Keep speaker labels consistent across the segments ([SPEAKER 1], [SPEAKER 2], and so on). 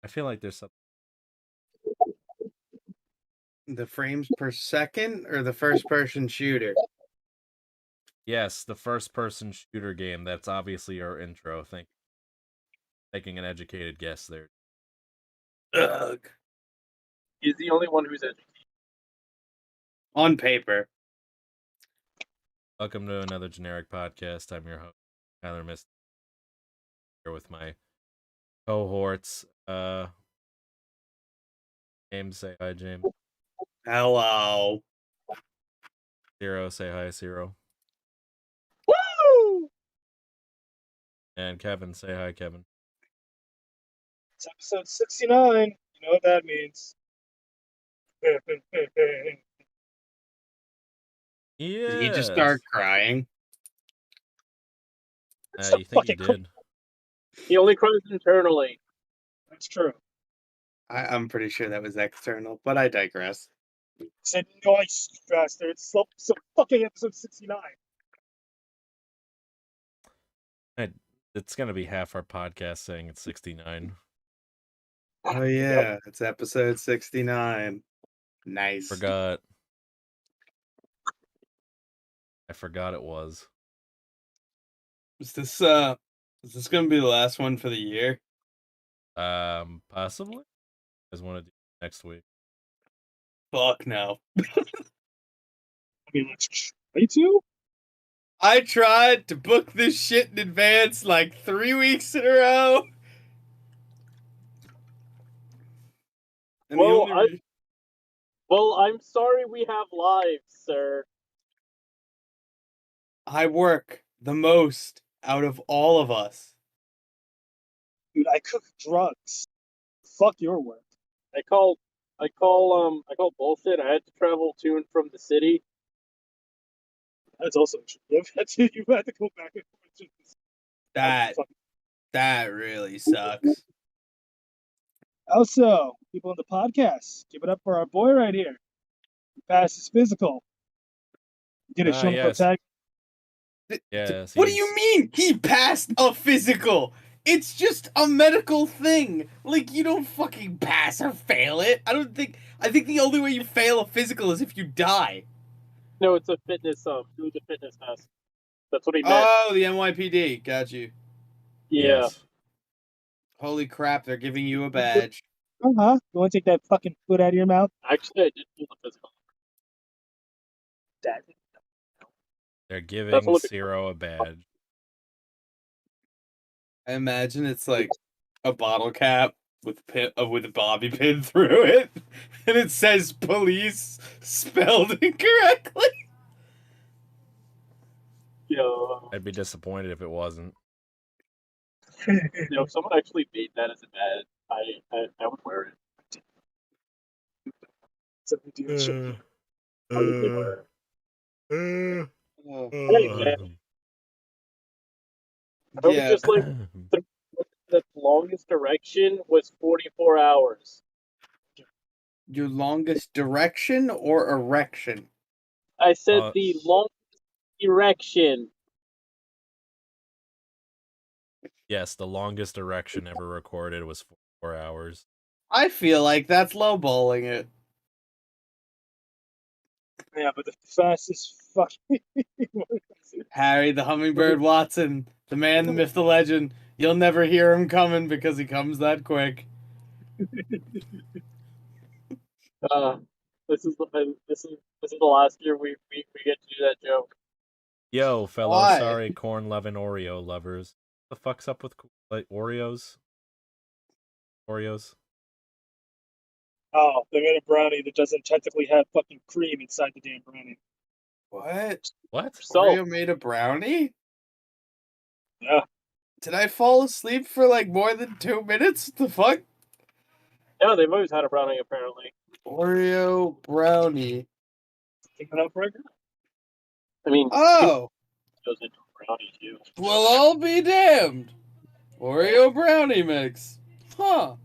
[SPEAKER 1] I feel like there's something.
[SPEAKER 2] The frames per second or the first-person shooter?
[SPEAKER 1] Yes, the first-person shooter game. That's obviously our intro. Taking an educated guess there.
[SPEAKER 2] Ugh.
[SPEAKER 3] He's the only one who's educated.
[SPEAKER 2] On paper.
[SPEAKER 1] Welcome to another generic podcast. I'm your host, Tyler Mist. Here with my cohorts. James, say hi, James.
[SPEAKER 2] Hello.
[SPEAKER 1] Zero, say hi, Zero.
[SPEAKER 3] Woo!
[SPEAKER 1] And Kevin, say hi, Kevin.
[SPEAKER 3] It's episode 69. You know what that means.
[SPEAKER 1] Yeah.
[SPEAKER 2] Did he just start crying?
[SPEAKER 1] You think he did?
[SPEAKER 3] He only cries internally. That's true.
[SPEAKER 2] I'm pretty sure that was external, but I digress.
[SPEAKER 3] Said nice, bastard. So fucking episode 69.
[SPEAKER 1] It's gonna be half our podcast saying it's 69.
[SPEAKER 2] Oh yeah, it's episode 69. Nice.
[SPEAKER 1] I forgot it was.
[SPEAKER 2] Is this gonna be the last one for the year?
[SPEAKER 1] Possibly. You guys want to do it next week?
[SPEAKER 2] Fuck no.
[SPEAKER 3] I mean, let's try to.
[SPEAKER 2] I tried to book this shit in advance like 3 weeks in a row. And
[SPEAKER 3] Well, I'm sorry we have lives, sir.
[SPEAKER 2] I work the most out of all of us.
[SPEAKER 3] Dude, I cook drugs. Fuck your work. I call bullshit. I had to travel to and from the city. That's also true. You had to go back and forth.
[SPEAKER 2] That really sucks.
[SPEAKER 3] Also, people in the podcast, give it up for our boy right here. He passed his physical. Did a show tag.
[SPEAKER 1] Yes.
[SPEAKER 2] What do you mean he passed a physical? It's just a medical thing. Like, you don't fucking pass or fail it. I think the only way you fail a physical is if you die.
[SPEAKER 3] No, it's a fitness it was a fitness test. That's what he meant.
[SPEAKER 2] Oh, the NYPD. Got you.
[SPEAKER 3] Yeah.
[SPEAKER 1] Yes.
[SPEAKER 2] Holy crap, they're giving you a badge.
[SPEAKER 3] You want to take that fucking foot out of your mouth? Actually, I did do the physical. Dad.
[SPEAKER 1] They're giving Zero a badge.
[SPEAKER 2] I imagine it's like a bottle cap with a bobby pin through it, and it says police spelled incorrectly.
[SPEAKER 3] Yo.
[SPEAKER 1] I'd be disappointed if it wasn't.
[SPEAKER 3] If someone actually made that as a badge, I would wear it. It's a big deal. I would wear it.
[SPEAKER 2] Yeah.
[SPEAKER 3] Just like the longest direction was 44 hours.
[SPEAKER 2] Your longest direction or erection?
[SPEAKER 3] I said the longest erection.
[SPEAKER 1] Yes, the longest erection ever recorded was 4 hours.
[SPEAKER 2] I feel like that's lowballing it.
[SPEAKER 3] Yeah, but the fastest fucking
[SPEAKER 2] Harry the Hummingbird Watson, the man, the myth, the legend. You'll never hear him coming because he comes that quick.
[SPEAKER 3] This is the last year we get to do that joke.
[SPEAKER 1] Yo, fellow
[SPEAKER 2] Why?
[SPEAKER 1] sorry corn loving Oreo lovers. What the fuck's up with Oreos?
[SPEAKER 3] Oh, they made a brownie that doesn't technically have fucking cream inside the damn brownie.
[SPEAKER 2] What?
[SPEAKER 1] What?
[SPEAKER 2] Oreo made a brownie?
[SPEAKER 3] Yeah.
[SPEAKER 2] Did I fall asleep for like more than 2 minutes? The fuck?
[SPEAKER 3] Yeah, they've always had a brownie apparently.
[SPEAKER 2] Oreo brownie.
[SPEAKER 3] Think it up right now. I mean,
[SPEAKER 2] Oh!
[SPEAKER 3] goes into a brownie too.
[SPEAKER 2] Well, I'll be damned. Oreo brownie mix. Huh.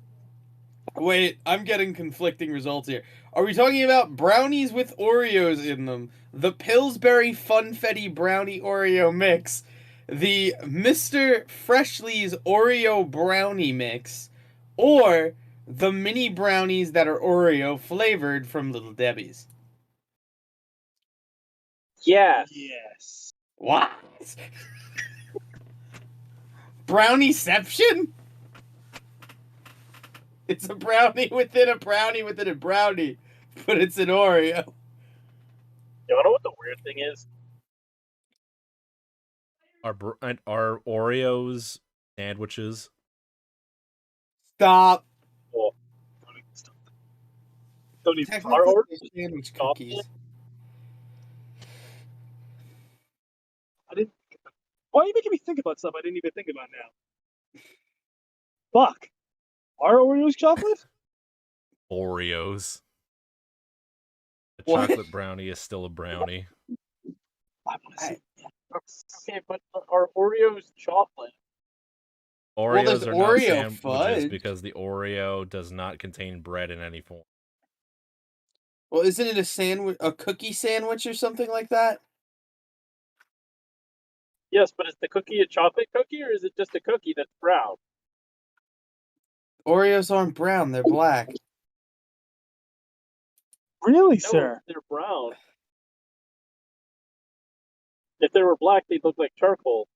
[SPEAKER 2] Wait, I'm getting conflicting results here. Are we talking about brownies with Oreos in them? The Pillsbury Funfetti Brownie Oreo mix? The Mr. Freshly's Oreo Brownie mix? Or the mini brownies that are Oreo flavored from Little Debbie's.
[SPEAKER 3] Yes. Yes.
[SPEAKER 2] What? Brownieception? It's a brownie within a brownie within a brownie, but it's an Oreo.
[SPEAKER 3] You know what the weird thing is?
[SPEAKER 1] Are Oreos sandwiches?
[SPEAKER 2] Stop.
[SPEAKER 3] Well, don't even
[SPEAKER 2] Technically,
[SPEAKER 3] our order.
[SPEAKER 2] they're sandwich
[SPEAKER 3] Stop
[SPEAKER 2] cookies.
[SPEAKER 3] it. I didn't. Why are you making me think about stuff I didn't even think about now? Fuck. Are Oreos chocolate?
[SPEAKER 1] Oreos. A
[SPEAKER 2] What?
[SPEAKER 1] chocolate brownie is still a brownie.
[SPEAKER 3] I want to see. Okay, but are Oreos chocolate?
[SPEAKER 1] Oreos
[SPEAKER 2] there's
[SPEAKER 1] are not
[SPEAKER 2] Oreo
[SPEAKER 1] sandwiches
[SPEAKER 2] fudge.
[SPEAKER 1] because the Oreo does not contain bread in any form.
[SPEAKER 2] Well, isn't it a sandwich, a cookie sandwich or something like that?
[SPEAKER 3] Yes, but is the cookie a chocolate cookie or is it just a cookie that's brown?
[SPEAKER 2] Oreos aren't brown; they're black.
[SPEAKER 3] Really, sir? They're brown. If they were black, they'd look like charcoal.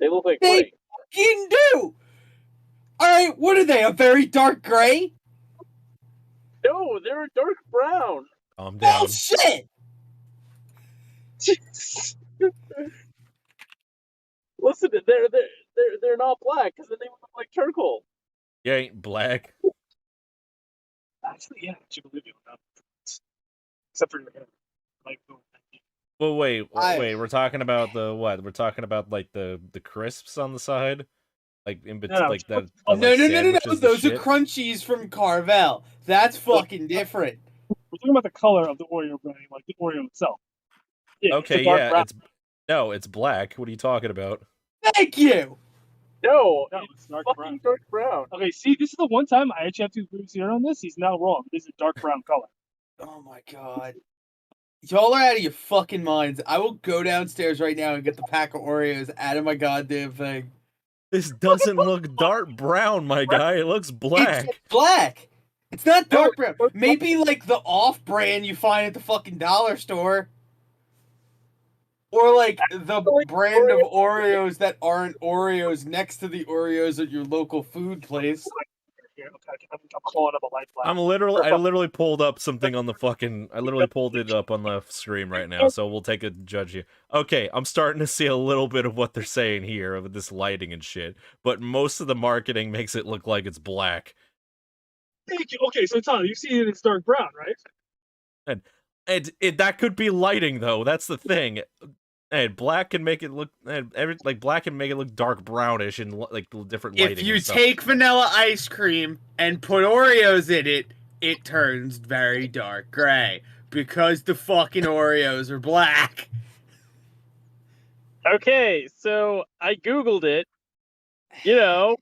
[SPEAKER 3] They look like
[SPEAKER 2] They
[SPEAKER 3] gray.
[SPEAKER 2] fucking do. All right, what are they? A very dark gray?
[SPEAKER 3] No, they're a dark brown.
[SPEAKER 1] Calm down.
[SPEAKER 2] Bullshit.
[SPEAKER 3] Listen, they're not black because then they would look like charcoal.
[SPEAKER 1] You ain't black.
[SPEAKER 3] Actually, yeah, I should believe you on that. Except for your hair. Like,
[SPEAKER 1] Well, wait. We're talking about the what? We're talking about like the crisps on the side, like in between,
[SPEAKER 3] No,
[SPEAKER 1] like that.
[SPEAKER 3] no,
[SPEAKER 1] like,
[SPEAKER 2] No.
[SPEAKER 1] sandwiches and
[SPEAKER 2] Those are
[SPEAKER 1] shit?
[SPEAKER 2] crunchies from Carvel. That's fucking different.
[SPEAKER 3] we're talking about the color of the Oreo brownie, like the Oreo itself. Yeah,
[SPEAKER 1] Okay,
[SPEAKER 3] it's a dark
[SPEAKER 1] yeah,
[SPEAKER 3] brown.
[SPEAKER 1] it's black. What are you talking about?
[SPEAKER 2] Thank you.
[SPEAKER 3] No,
[SPEAKER 4] No, it's dark
[SPEAKER 3] fucking
[SPEAKER 4] brown.
[SPEAKER 3] dark brown.
[SPEAKER 4] Okay, see, this is the one time I actually have to agree with Zero on this. He's not wrong. This is a dark brown color.
[SPEAKER 2] Oh my god. Y'all are out of your fucking minds. I will go downstairs right now and get the pack of Oreos out of my goddamn thing.
[SPEAKER 1] This doesn't look dark brown, my guy. It looks black.
[SPEAKER 2] It's black. It's not
[SPEAKER 3] No,
[SPEAKER 2] dark brown.
[SPEAKER 3] it's dark
[SPEAKER 2] Maybe like the off brand you find at the fucking dollar store. Or like the brand of Oreos that aren't Oreos next to the Oreos at your local food place.
[SPEAKER 4] Here, okay, I'm calling up a light black.
[SPEAKER 1] I literally pulled up something on the fucking. I literally pulled it up on the screen right now, so we'll take a judge here. Okay, I'm starting to see a little bit of what they're saying here with this lighting and shit, but most of the marketing makes it look like it's black.
[SPEAKER 4] Thank you. Okay, so Tyler, you see it, it's dark brown, right?
[SPEAKER 1] And that could be lighting though. That's the thing. And black can make it look black can make it look dark brownish and like different lighting.
[SPEAKER 2] If you
[SPEAKER 1] and stuff.
[SPEAKER 2] take vanilla ice cream and put Oreos in it, it turns very dark gray because the fucking Oreos are black.
[SPEAKER 3] Okay, so I googled it. You know,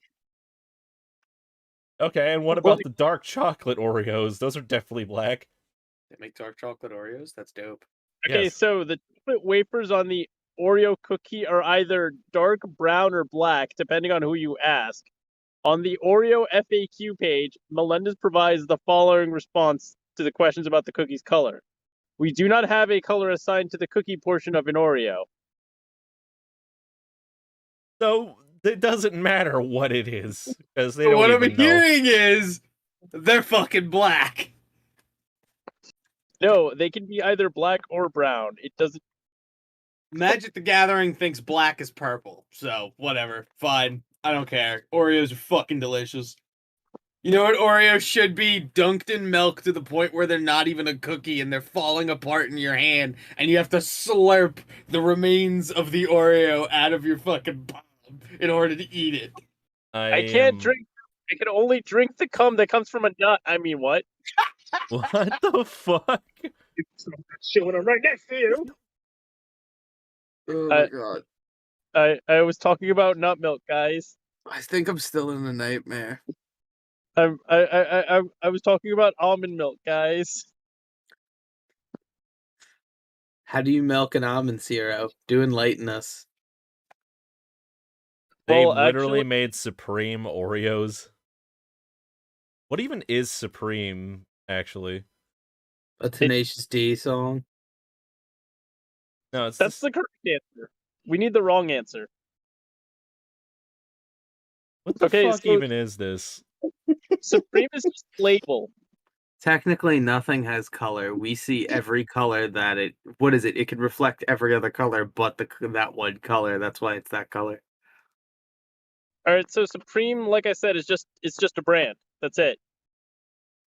[SPEAKER 1] Okay, and what about the dark chocolate Oreos? Those are definitely black.
[SPEAKER 2] They make dark chocolate Oreos? That's dope.
[SPEAKER 3] okay,
[SPEAKER 1] Yes.
[SPEAKER 3] so the chocolate wafers on the Oreo cookie are either dark brown or black, depending on who you ask. On the Oreo FAQ page, Melendez provides the following response to the questions about the cookie's color. We do not have a color assigned to the cookie portion of an Oreo.
[SPEAKER 1] So it doesn't matter what it is because they don't
[SPEAKER 2] What I'm
[SPEAKER 1] even know.
[SPEAKER 2] hearing is they're fucking black.
[SPEAKER 3] No, they can be either black or brown. It doesn't.
[SPEAKER 2] Magic the Gathering thinks black is purple, so whatever. Fine. I don't care. Oreos are fucking delicious. You know what Oreos should be? Dunked in milk to the point where they're not even a cookie and they're falling apart in your hand, and you have to slurp the remains of the Oreo out of your fucking palm in order to eat it.
[SPEAKER 3] I can't drink. I can only drink the cum that comes from a nut. I mean, what?
[SPEAKER 1] What the fuck?
[SPEAKER 4] Showing them right next to you.
[SPEAKER 2] Oh my god.
[SPEAKER 3] I was talking about nut milk, guys.
[SPEAKER 2] I think I'm still in a nightmare.
[SPEAKER 3] I was talking about almond milk, guys.
[SPEAKER 2] How do you milk an almond, Zero? Do enlighten us.
[SPEAKER 1] They
[SPEAKER 3] Well,
[SPEAKER 1] literally
[SPEAKER 3] actually-
[SPEAKER 1] made Supreme Oreos. What even is Supreme, actually?
[SPEAKER 2] A Tenacious D song.
[SPEAKER 1] No, it's
[SPEAKER 3] That's
[SPEAKER 1] this...
[SPEAKER 3] the correct answer. We need the wrong answer.
[SPEAKER 1] What the
[SPEAKER 3] Okay,
[SPEAKER 1] fuck
[SPEAKER 3] so-
[SPEAKER 1] even is this?
[SPEAKER 3] Supreme is just a label.
[SPEAKER 2] Technically, nothing has color. We see every color that it. What is it? It can reflect every other color, but that one color. That's why it's that color.
[SPEAKER 3] All right, so Supreme, like I said, is just a brand. That's it.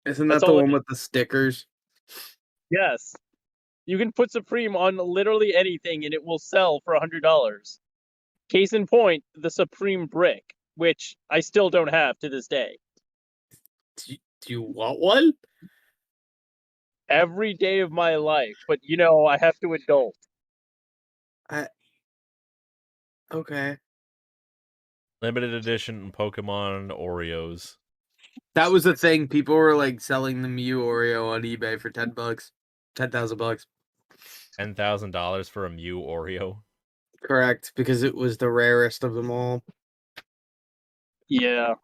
[SPEAKER 2] Isn't
[SPEAKER 3] That's
[SPEAKER 2] that the
[SPEAKER 3] all it
[SPEAKER 2] one with the stickers?
[SPEAKER 3] Yes. You can put Supreme on literally anything and it will sell for $100. Case in point, the Supreme brick, which I still don't have to this day.
[SPEAKER 2] Do you want one?
[SPEAKER 3] Every day of my life, but you know, I have to adult.
[SPEAKER 2] Okay.
[SPEAKER 1] Limited edition Pokemon Oreos.
[SPEAKER 2] That was the thing. People were like selling the Mew Oreo on eBay for $10, $10,000.
[SPEAKER 1] $10,000 for a Mew Oreo.
[SPEAKER 2] Correct, because it was the rarest of them all.
[SPEAKER 3] Yeah.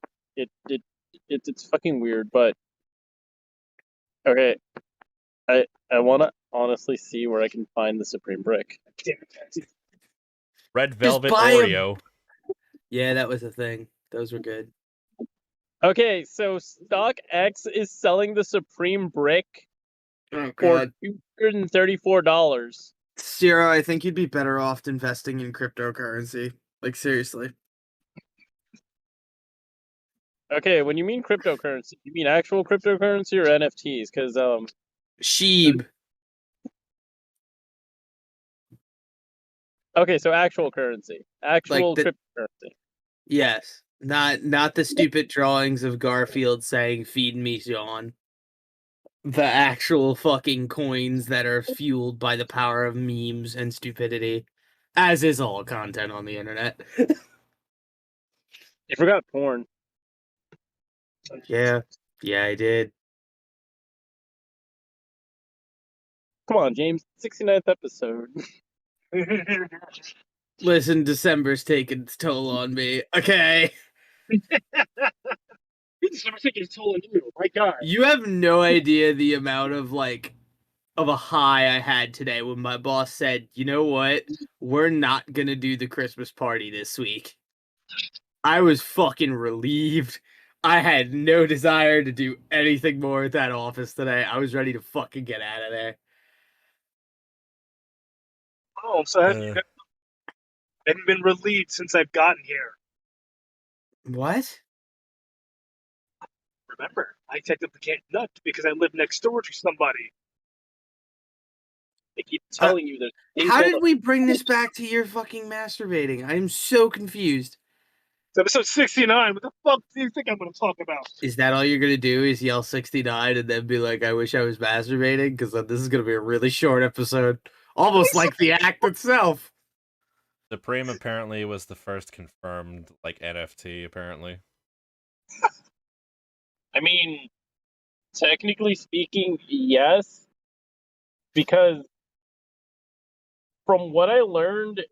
[SPEAKER 3] It's fucking weird, but okay. I wanna honestly see where I can find the Supreme brick.
[SPEAKER 4] Damn it.
[SPEAKER 1] Red Velvet
[SPEAKER 2] buy 'em.
[SPEAKER 1] Oreo.
[SPEAKER 2] Yeah, that was a thing. Those were good.
[SPEAKER 3] Okay, so StockX is selling the Supreme brick
[SPEAKER 2] Oh
[SPEAKER 3] for $234.
[SPEAKER 2] Sierra, I think you'd be better off investing in cryptocurrency. Like, seriously.
[SPEAKER 3] Okay, when you mean cryptocurrency, you mean actual cryptocurrency or NFTs? Because
[SPEAKER 2] Sheeb.
[SPEAKER 3] okay, so actual currency, actual
[SPEAKER 2] the-
[SPEAKER 3] cryptocurrency.
[SPEAKER 2] Yes. Not the stupid drawings of Garfield saying, "Feed me, Sean." The actual fucking coins that are fueled by the power of memes and stupidity. As is all content on the internet.
[SPEAKER 3] You forgot porn.
[SPEAKER 2] Yeah. Yeah, I did.
[SPEAKER 3] Come on, James. 69th episode.
[SPEAKER 2] Listen, December's taking its toll on me. Okay.
[SPEAKER 4] It's never taking its toll on you. My God.
[SPEAKER 2] You have no idea the amount of of a high I had today when my boss said, "You know what? We're not gonna do the Christmas party this week." I was fucking relieved. I had no desire to do anything more at that office today. I was ready to fucking get out of there.
[SPEAKER 4] Oh, so haven't been relieved since I've gotten here.
[SPEAKER 2] What?
[SPEAKER 4] Remember, I technically can't nut because I live next door to somebody.
[SPEAKER 3] They keep telling you there's things
[SPEAKER 2] How
[SPEAKER 3] on
[SPEAKER 2] did we bring this back to your fucking masturbating? I'm so confused.
[SPEAKER 4] It's episode 69. What the fuck do you think I'm going to talk about?
[SPEAKER 2] Is that all you're gonna do? Is yell 69 and then be like, "I wish I was masturbating"? Because this is gonna be a really short episode, almost like the act itself.
[SPEAKER 1] Supreme apparently was the first confirmed NFT. Apparently,
[SPEAKER 3] I mean, technically speaking, yes, because from what I learned,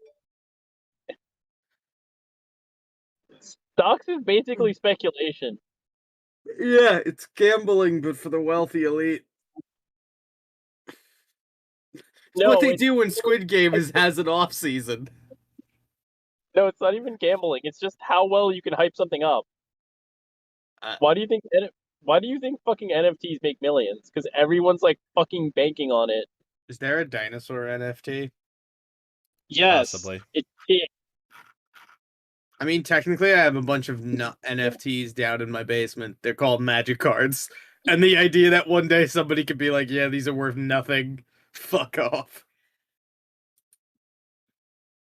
[SPEAKER 3] stocks is basically speculation.
[SPEAKER 2] Yeah, it's gambling, but for the wealthy elite.
[SPEAKER 3] No,
[SPEAKER 2] What they
[SPEAKER 3] it's,
[SPEAKER 2] do when Squid Game has an off season.
[SPEAKER 3] no, it's not even gambling. It's just how well you can hype something up.
[SPEAKER 2] Uh,
[SPEAKER 3] Why do you think fucking NFTs make millions? Because everyone's like fucking banking on it.
[SPEAKER 2] Is there a dinosaur NFT?
[SPEAKER 3] Yes,
[SPEAKER 1] possibly.
[SPEAKER 3] it.
[SPEAKER 2] I mean, technically, I have a bunch of NFTs down in my basement. They're called magic cards. And the idea that one day somebody could be like, "Yeah, these are worth nothing." Fuck off.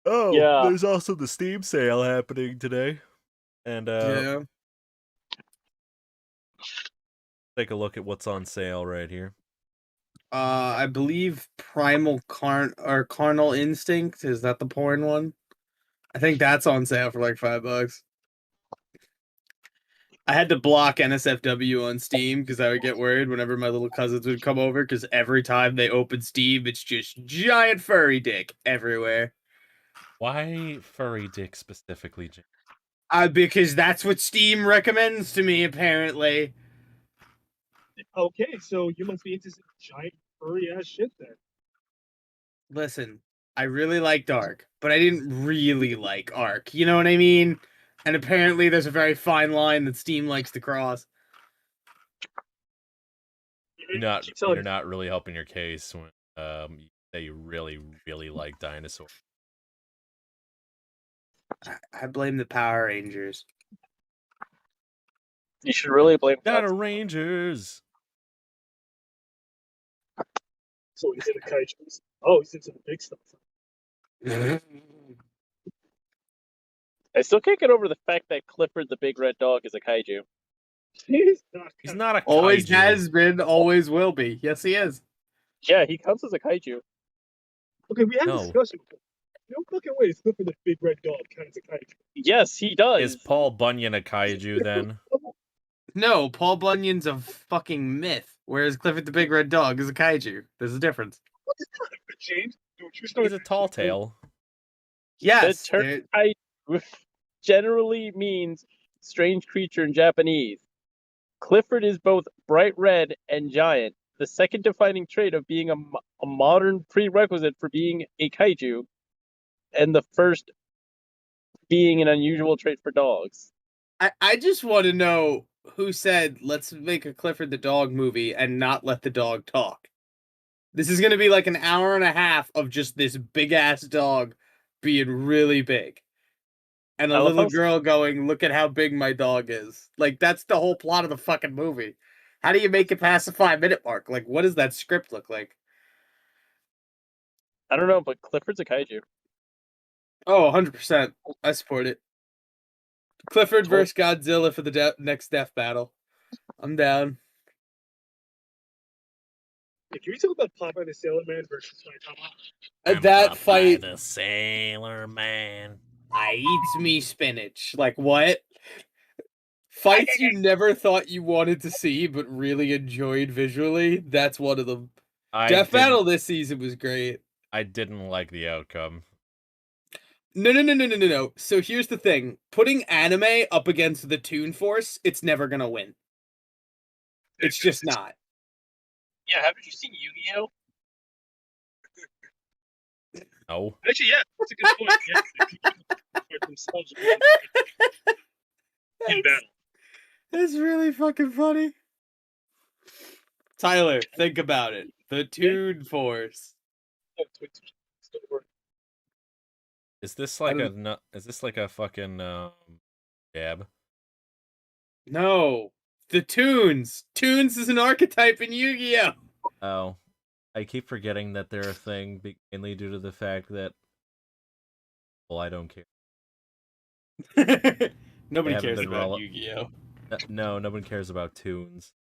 [SPEAKER 1] Oh,
[SPEAKER 3] Yeah.
[SPEAKER 1] there's also the Steam sale happening today, and
[SPEAKER 2] Yeah.
[SPEAKER 1] take a look at what's on sale right here.
[SPEAKER 2] I believe Carnal Instinct, is that the porn one? I think that's on sale for like $5. I had to block NSFW on Steam because I would get worried whenever my little cousins would come over, because every time they open Steam, it's just giant furry dick everywhere.
[SPEAKER 1] Why furry dick specifically, Jim?
[SPEAKER 2] Because that's what Steam recommends to me, apparently.
[SPEAKER 4] Okay, so you must be into some giant furry ass shit then.
[SPEAKER 2] Listen, I really liked Ark, but I didn't really like Ark. You know what I mean? And apparently, there's a very fine line that Steam likes to cross.
[SPEAKER 4] Keep telling
[SPEAKER 1] You're not really helping your case when you say you really, really like dinosaurs.
[SPEAKER 2] I blame the Power Rangers.
[SPEAKER 3] You should really blame
[SPEAKER 1] Dino
[SPEAKER 3] Godzilla.
[SPEAKER 1] Rangers.
[SPEAKER 4] So he's into kaijus. Oh, he's into the big stuff.
[SPEAKER 3] I still can't get over the fact that Clifford the Big Red Dog is a kaiju.
[SPEAKER 4] He's not.
[SPEAKER 1] He's not a
[SPEAKER 2] Always
[SPEAKER 1] kaiju.
[SPEAKER 2] has been, always will be. Yes, he is.
[SPEAKER 3] Yeah, he counts as a kaiju.
[SPEAKER 4] Okay, we had a
[SPEAKER 1] No.
[SPEAKER 4] discussion. No fucking way is Clifford the Big Red Dog counts as a kaiju.
[SPEAKER 3] Yes, he does.
[SPEAKER 1] Is Paul Bunyan a kaiju then?
[SPEAKER 2] No, Paul Bunyan's a fucking myth, whereas Clifford the Big Red Dog is a kaiju. There's a difference.
[SPEAKER 4] What is that, James? Don't you start.
[SPEAKER 1] He's a tall tale.
[SPEAKER 2] Yes,
[SPEAKER 3] The term kaiju generally means strange creature in Japanese. Clifford is both bright red and giant, the second defining trait of being a modern prerequisite for being a kaiju, and the first being an unusual trait for dogs.
[SPEAKER 2] I just want to know who said, let's make a Clifford the Dog movie and not let the dog talk. This is going to be like an hour and a half of just this big-ass dog being really big. And a
[SPEAKER 3] I love
[SPEAKER 2] little
[SPEAKER 3] how-
[SPEAKER 2] girl going, look at how big my dog is. Like, that's the whole plot of the fucking movie. How do you make it past the 5-minute mark? Like, what does that script look like?
[SPEAKER 3] I don't know, but Clifford's a kaiju.
[SPEAKER 2] Oh, 100%. I support it. Clifford versus Godzilla for the next death battle. I'm down.
[SPEAKER 4] Hey, can we talk about Popeye the Sailor Man versus Saitama?
[SPEAKER 2] That fight,
[SPEAKER 1] the Sailor Man.
[SPEAKER 2] I eats me spinach. Like, what? Fights you never thought you wanted to see, but really enjoyed visually. That's one of them. Death Battle this season was great.
[SPEAKER 1] I didn't like the outcome.
[SPEAKER 2] No. So here's the thing. Putting anime up against the Toon Force, it's never gonna win. It's just not.
[SPEAKER 3] Yeah, haven't you seen Yu-Gi-Oh?
[SPEAKER 1] No.
[SPEAKER 4] Actually, yeah, that's a good point. Yeah, they fight themselves in battle.
[SPEAKER 2] That's really fucking funny. Tyler, think about it. The Toon Force.
[SPEAKER 4] Oh, it's still working.
[SPEAKER 1] Is this
[SPEAKER 2] I
[SPEAKER 1] like
[SPEAKER 2] don't-
[SPEAKER 1] is this like a fucking jab?
[SPEAKER 2] No. The Toons. Toons is an archetype in Yu-Gi-Oh!
[SPEAKER 1] Oh. I keep forgetting that they're a thing, mainly due to the fact that, well, I don't care.
[SPEAKER 2] Nobody
[SPEAKER 1] haven't
[SPEAKER 2] cares
[SPEAKER 1] been
[SPEAKER 2] about
[SPEAKER 1] rele-
[SPEAKER 2] Yu-Gi-Oh!
[SPEAKER 1] No, no one cares about tunes.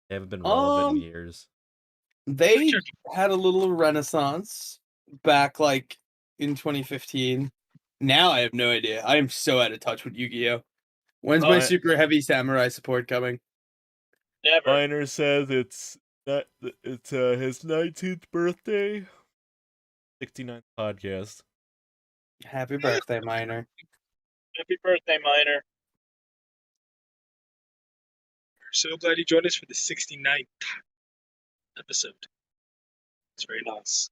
[SPEAKER 1] They haven't been relevant in years.
[SPEAKER 2] They had a little renaissance back like in 2015. Now I have no idea. I am so out of touch with Yu-Gi-Oh! When's my
[SPEAKER 1] I-
[SPEAKER 2] super heavy samurai support coming?
[SPEAKER 3] Never.
[SPEAKER 1] Miner says it's his 19th birthday. 69th podcast.
[SPEAKER 2] Happy birthday, Miner.
[SPEAKER 3] Happy birthday, Miner.
[SPEAKER 4] We're so glad you joined us for the 69th episode. It's very nice.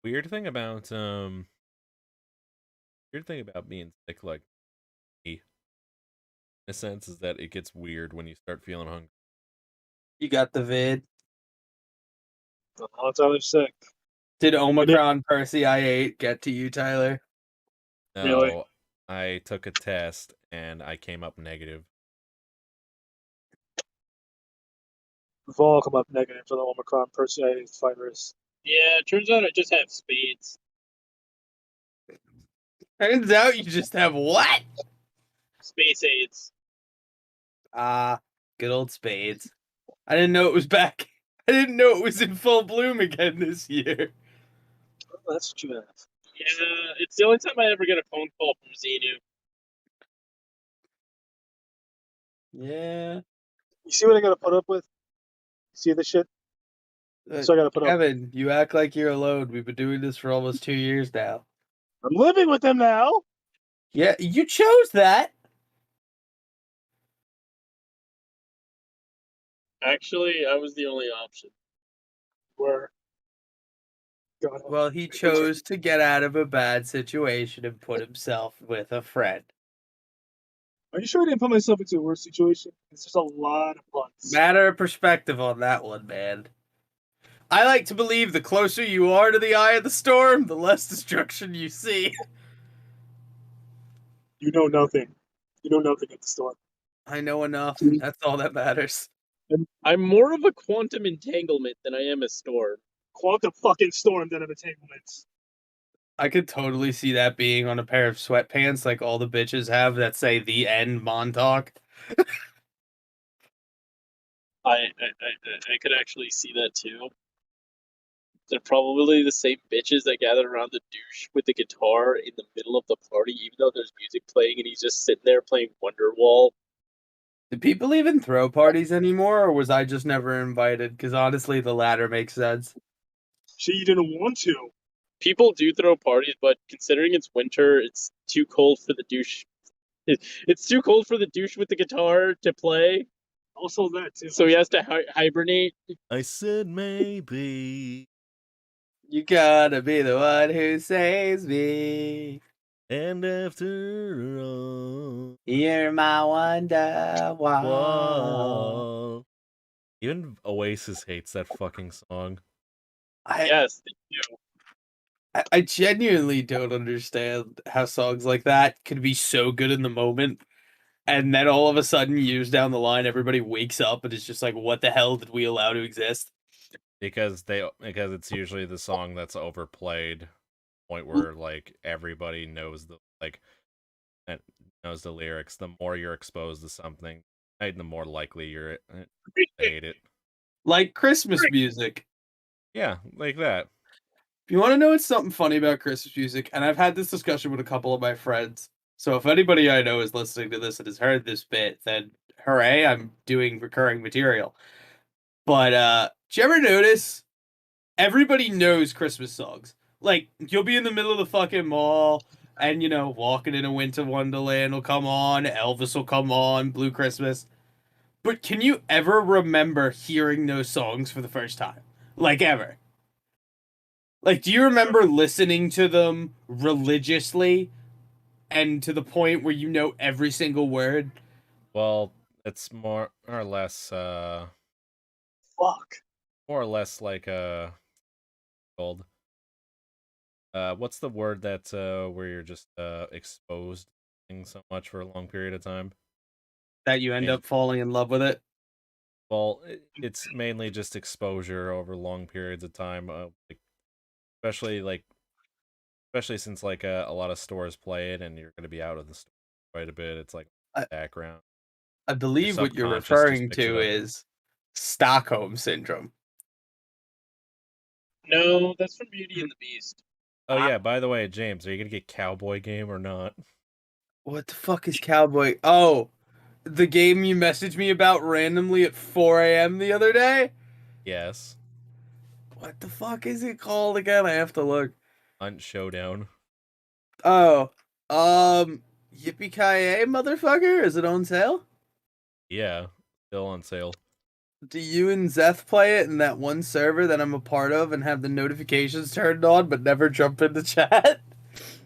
[SPEAKER 1] Weird thing about being sick like me, in a sense, is that it gets weird when you start feeling hungry.
[SPEAKER 2] You got the vid.
[SPEAKER 4] All Tyler's sick.
[SPEAKER 2] Did Omicron Percy I-8 get to you, Tyler?
[SPEAKER 1] No,
[SPEAKER 4] Really?
[SPEAKER 1] I took a test and I came up negative.
[SPEAKER 4] We've all come up negative for the Omicron personality virus.
[SPEAKER 3] Yeah, it turns out I just have spades.
[SPEAKER 2] Turns out you just have what?
[SPEAKER 3] Space AIDS.
[SPEAKER 2] Ah, good old spades. I didn't know it was back. I didn't know it was in full bloom again this year.
[SPEAKER 4] Oh, that's what you have.
[SPEAKER 3] Yeah, it's the only time I ever get a phone call from Xenu.
[SPEAKER 2] Yeah.
[SPEAKER 4] You see what I gotta put up with? See the shit? So I gotta put up.
[SPEAKER 2] Kevin, you act like you're alone. We've been doing this for almost 2 years now.
[SPEAKER 4] I'm living with them now.
[SPEAKER 2] Yeah, you chose that.
[SPEAKER 3] Actually, I was the only option.
[SPEAKER 4] Where God,
[SPEAKER 2] Well, he chose to get out of a bad situation and put himself with a friend.
[SPEAKER 4] are you sure I didn't put myself into a worse situation? It's just a lot of puns.
[SPEAKER 2] Matter of perspective on that one, man. I like to believe the closer you are to the eye of the storm, the less destruction you see.
[SPEAKER 4] You know nothing. You know nothing at the store.
[SPEAKER 2] I know enough. That's all that matters.
[SPEAKER 3] I'm more of a quantum entanglement than I am a storm.
[SPEAKER 4] Quantum fucking storm than of entanglements.
[SPEAKER 2] I could totally see that being on a pair of sweatpants like all the bitches have that say the end Montauk.
[SPEAKER 3] I could actually see that too. They're probably the same bitches that gathered around the douche with the guitar in the middle of the party, even though there's music playing and he's just sitting there playing Wonderwall.
[SPEAKER 2] Do people even throw parties anymore, or was I just never invited? Because honestly, the latter makes sense.
[SPEAKER 4] Shit, you didn't want to.
[SPEAKER 3] People do throw parties, but considering it's winter, it's too cold for the douche. It's too cold for the douche with the guitar to play,
[SPEAKER 4] Also that too.
[SPEAKER 3] so he has to hibernate.
[SPEAKER 1] I said maybe,
[SPEAKER 2] You gotta be the one who saves me.
[SPEAKER 1] and after all,
[SPEAKER 2] You're my wonder wall.
[SPEAKER 1] wall. Even Oasis hates that fucking song.
[SPEAKER 3] Yes, they do.
[SPEAKER 2] I genuinely don't understand how songs like that could be so good in the moment, and then all of a sudden, years down the line, everybody wakes up and is just like, "What the hell did we allow to exist?"
[SPEAKER 1] Because it's usually the song that's overplayed, point where like everybody knows knows the lyrics. The more you're exposed to something, the more likely you're to hate it.
[SPEAKER 2] Like Christmas music.
[SPEAKER 1] Yeah, like that.
[SPEAKER 2] If you want to know what's something funny about Christmas music, and I've had this discussion with a couple of my friends, so if anybody I know is listening to this and has heard this bit, then hooray, I'm doing recurring material. But did you ever notice everybody knows Christmas songs? Like, you'll be in the middle of the fucking mall, and Walking in a Winter Wonderland will come on, Elvis will come on, Blue Christmas. But can you ever remember hearing those songs for the first time? Like, ever? Like, do you remember listening to them religiously and to the point where you know every single word?
[SPEAKER 1] Well, it's more or less
[SPEAKER 4] Fuck.
[SPEAKER 1] like called what's the word that where you're just exposed to things so much for a long period of time?
[SPEAKER 2] That you end up falling in love with it?
[SPEAKER 1] Well, it's mainly just exposure over long periods of time, especially since like a lot of stores play it and you're going to be out of the store quite a bit. It's like background.
[SPEAKER 2] I believe what you're
[SPEAKER 1] subconscious just
[SPEAKER 2] referring
[SPEAKER 1] picks it
[SPEAKER 2] to
[SPEAKER 1] up.
[SPEAKER 2] is Stockholm Syndrome.
[SPEAKER 3] No, that's from Beauty and the Beast.
[SPEAKER 1] Oh yeah, by the way, James, are you gonna get Cowboy Game or not?
[SPEAKER 2] What the fuck is Cowboy? Oh, the game you messaged me about randomly at 4 a.m. the other day?
[SPEAKER 1] Yes.
[SPEAKER 2] What the fuck is it called again? I have to look.
[SPEAKER 1] Hunt Showdown.
[SPEAKER 2] Oh, Yippee-ki-yay, motherfucker? Is it on sale?
[SPEAKER 1] Yeah, still on sale.
[SPEAKER 2] Do you and Zeth play it in that one server that I'm a part of and have the notifications turned on but never jump into chat?